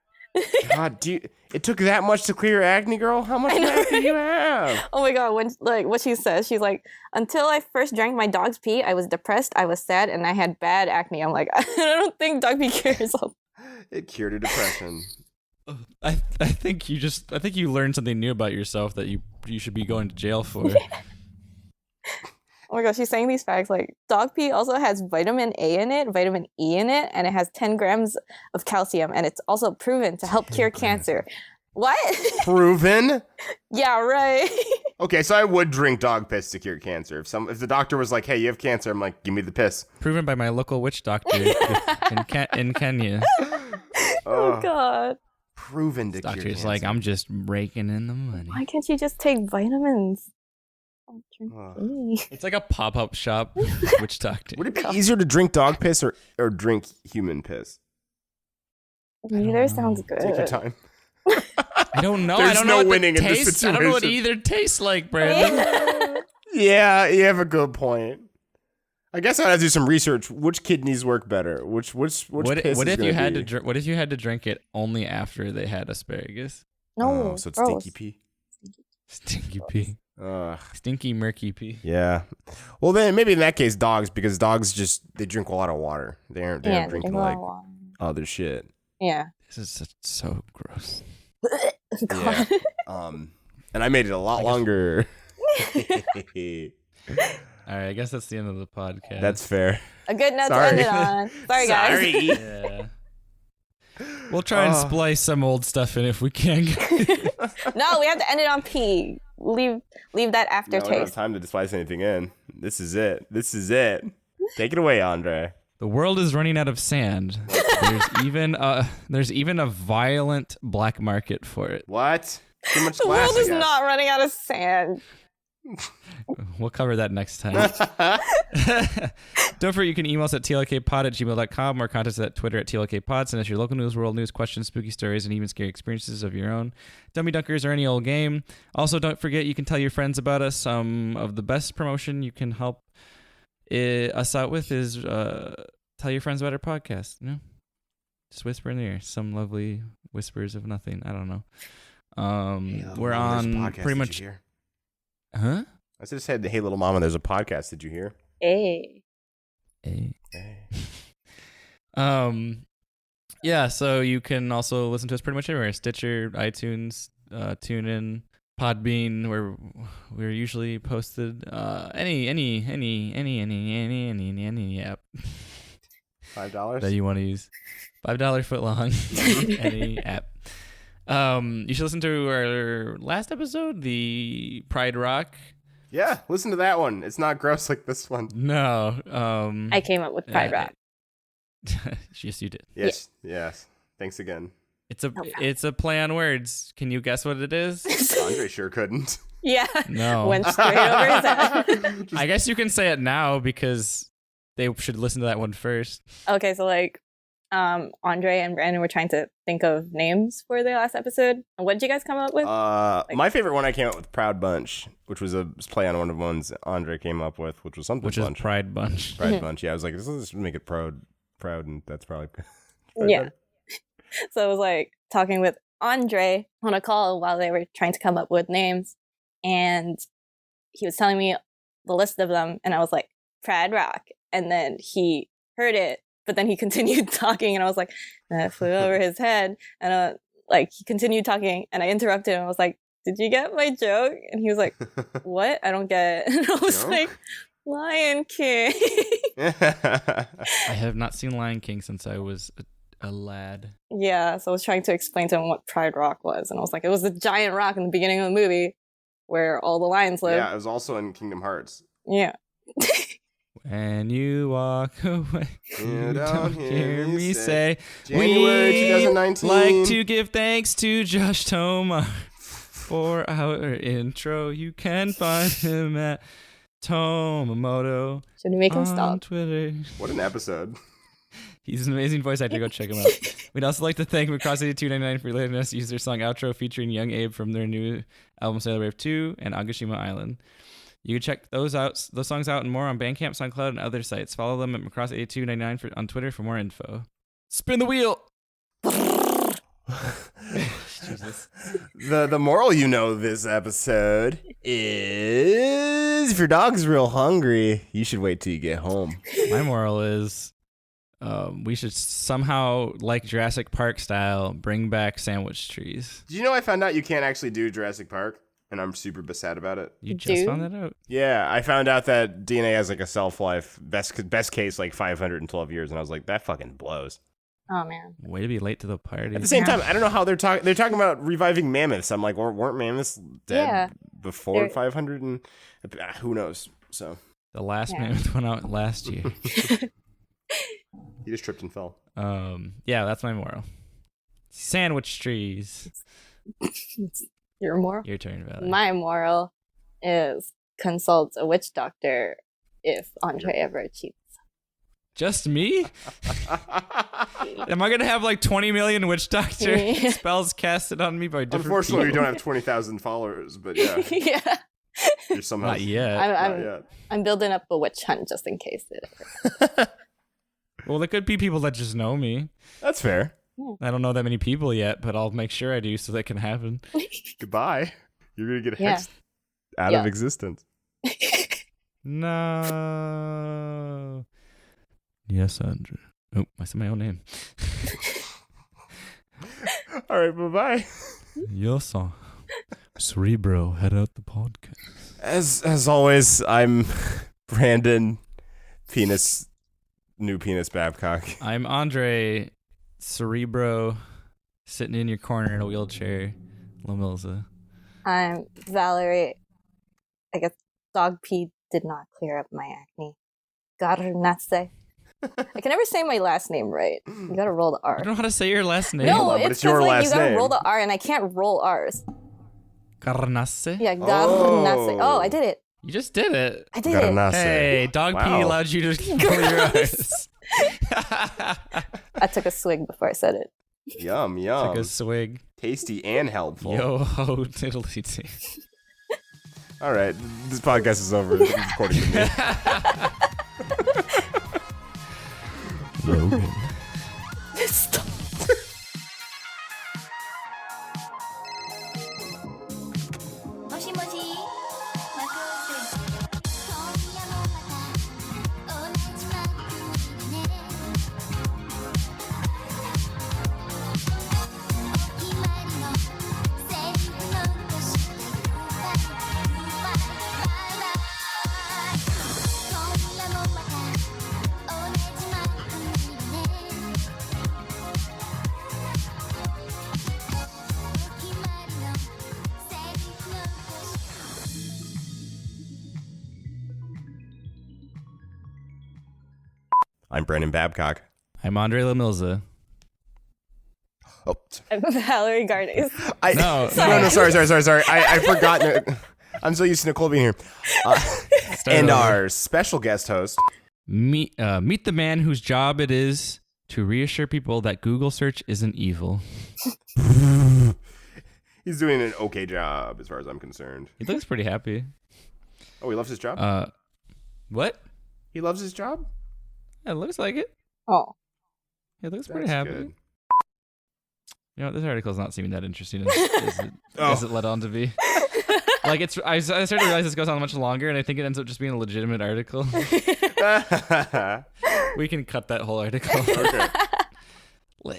God, it took that much to clear your acne, girl? How much acne do you have? Oh my god, when like what she says, she's like, until I first drank my dog's pee, I was depressed, I was sad, and I had bad acne. I'm like, I don't think dog pee cures. It cured a depression. I think you learned something new about yourself that you should be going to jail for. Oh my gosh, she's saying these facts like dog pee also has vitamin A in it, vitamin E in it, and it has 10 grams of calcium, and it's also proven to help cure cancer. What? Proven? Yeah, right. Okay, so I would drink dog piss to cure cancer. If the doctor was like, "Hey, you have cancer," I'm like, "Give me the piss." Proven by my local witch doctor in Kenya. Oh god. Proven to cure Doctor's cancer. like, I'm just raking in the money. Why can't you just take vitamins? Don't drink pee. It's like a pop-up shop witch doctor. Would it be easier to drink dog piss or drink human piss? Neither sounds good. Take your time. I don't know. There's I don't no know what winning in this taste. I don't know what situation. either tastes like, Brandon. Yeah, you have a good point. I guess I'd have to do some research. Which kidneys work better? Which What piss if is you gonna had be? to what if you had to drink it only after they had asparagus? No, Oh, so it's gross. stinky pee. Stinky pee. Stinky murky pee. Yeah. Well, then maybe in that case, dogs, because dogs they drink a lot of water. They aren't Yeah, drinking drink a lot like of water. other shit. Yeah. This is so gross. Yeah. And I made it a lot longer. All right, I guess that's the end of the podcast. That's fair. A good note Sorry. to end it on. Sorry, guys. Sorry. Yeah. We'll try and splice some old stuff in if we can. No, we have to end it on pee. Leave that No, we don't have aftertaste. time to splice anything in. This is it. Take it away, Andre. The world is running out of sand. There's even a violent black market for it. What? Too much The glass. world is not running out of sand. We'll cover that next time. Don't forget, you can email us at tlkpod@gmail.com or contact us at Twitter at tlkpod. Send us your local news, world news, questions, spooky stories, and even scary experiences of your own. Dummy Dunkers or any old game. Also, don't forget, you can tell your friends about us. Some of the best promotion you can help us out with is tell your friends about our podcast. You know, just whisper in their ear. Some lovely whispers of nothing. I don't know. We're on pretty much. Huh? I just said, "Hey, little mama, there's a podcast. Did you hear?" Hey. Hey. Yeah, so you can also listen to us pretty much everywhere. Stitcher, iTunes, TuneIn, Podbean, where we're usually posted. Any app $5 that you want to use. $5 foot long. Any app. You should listen to our last episode, the Pride Rock. Yeah, listen to that one. It's not gross like this one. No. I came up with Pride Rock. Yes, you did. Yes. Thanks again. It's a play on words. Can you guess what it is? Andre sure couldn't. Yeah. No. Went straight over his head. I guess you can say it now because they should listen to that one first. Okay, so like Andre and Brandon were trying to think of names for the last episode. What did you guys come up with? My favorite one I came up with Proud Bunch, which was a play on one of the ones Andre came up with, which was something Which bunch. Is Pride Bunch. Pride Bunch. Yeah, I was like, let's make it proud, and that's probably Yeah. So I was like talking with Andre on a call while they were trying to come up with names, and he was telling me the list of them, and I was like, Pride Rock, and then he heard it, but then he continued talking, and I was like, that flew over his head, and like he continued talking, and I interrupted him. I was like, did you get my joke? And he was like, what? I don't get it. And I was like, Lion King. I have not seen Lion King since I was a lad. Yeah, so I was trying to explain to him what Pride Rock was, and I was like, it was the giant rock in the beginning of the movie where all the lions live. Yeah, it was also in Kingdom Hearts. Yeah. When you walk away, You don't hear me say, January we 2019. like to give thanks to Josh Tomar for our intro. You can find him at Tomamoto Should we make him on stop? Twitter. What an episode. He's an amazing voice actor. Go check him out. We'd also like to thank Macross8299 for letting us use their song outro featuring Young Abe from their new album Sailor Brave 2 and Agashima Island. You can check those songs out and more on Bandcamp, SoundCloud, and other sites. Follow them at Macross8299 on Twitter for more info. Spin the wheel! Jesus. The moral this episode is if your dog's real hungry, you should wait till you get home. My moral is we should somehow, like Jurassic Park style, bring back sandwich trees. Did you know I found out you can't actually do Jurassic Park? And I'm super sad about it. You just found that out? Yeah, I found out that DNA has like a self-life, best case, like 512 years. And I was like, that fucking blows. Oh, man. Way to be late to the party. At the same time, I don't know how they're talking about reviving mammoths. I'm like, weren't mammoths dead before 500? And who knows? So the last mammoth went out last year. He just tripped and fell. Yeah, that's my moral. Sandwich trees. Your moral? Your turn, Valerie. My moral is consult a witch doctor if Andre ever cheats. Just me? Am I going to have like 20 million witch doctor spells casted on me by different Unfortunately, people? we don't have 20,000 followers, but yeah. Yeah. You're somehow... Not yet. Not yet. I'm building up a witch hunt just in case. Well, there could be people that just know me. That's fair. I don't know that many people yet, but I'll make sure I do so that can happen. Goodbye. You're going to get hexed out of existence. No. Yes, Andrew. Oh, I said my own name. All right, bye-bye. Yes, Cerebro, head out the podcast. As always, I'm Brandon New Penis Babcock. I'm Andre Cerebro, sitting in your corner in a wheelchair. Lamilza. I'm Valerie. I guess dog pee did not clear up my acne. Garnace. I can never say my last name right. You gotta roll the R. I don't know how to say your last name. No, but it's your because last you gotta name. roll the R, and I can't roll R's. Garnace? Yeah, Garnace. Oh, I did it. You just did it. I did Garnace. Hey, dog pee Wow. allowed you to clear your eyes. I took a swig before I said it. Yum. Took a swig. Tasty and helpful. Yo ho tiddly tee. All right, this podcast is over. According to me. Logan. Stop. もしもしマクロスです今夜もまた同じ番組ねお決まりのセリフ残してGoodbye今夜もまた同じ番組ねお決まりのセリフ残して I'm Brandon Babcock. I'm Andre Lamilza. Oh, I'm Valerie Garnace. No. no, sorry. I forgot. I'm so used to Nicole being here. And over. our special guest host. Meet the man whose job it is to reassure people that Google search isn't evil. He's doing an okay job as far as I'm concerned. He looks pretty happy. Oh, he loves his job? What? He loves his job? It looks like it. Oh. He looks pretty That's happy. good. You know, this article's not seeming that interesting as it led on to be. Like I started to realize this goes on much longer, and I think it ends up just being a legitimate article. We can cut that whole article. Okay.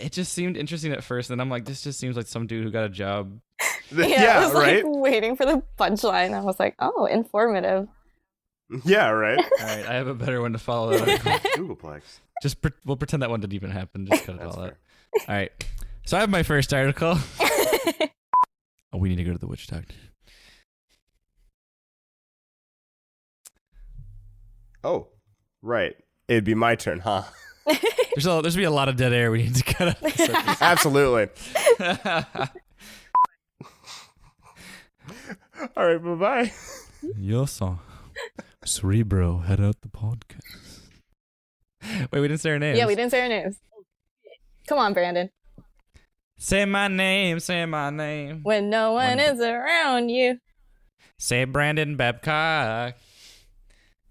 It just seemed interesting at first, and I'm like, this just seems like some dude who got a job. I was right? like waiting for the punchline. I was like, oh, informative. Yeah, right? All right, I have a better one to follow that article. Googleplex. We'll pretend that one didn't even happen. Just cut it That's all out. fair. All right. So I have my first article. Oh, we need to go to the witch doctor. Oh, right. It'd be my turn, huh? There's gonna be a lot of dead air we need to cut out. Absolutely. All right, bye-bye. Yo, song. Cerebro, head out the podcast. Wait, we didn't say our names. Yeah, we didn't say our names. Come on, Brandon. Say my name, say my name. When no one is around you. Say Brandon Babcock.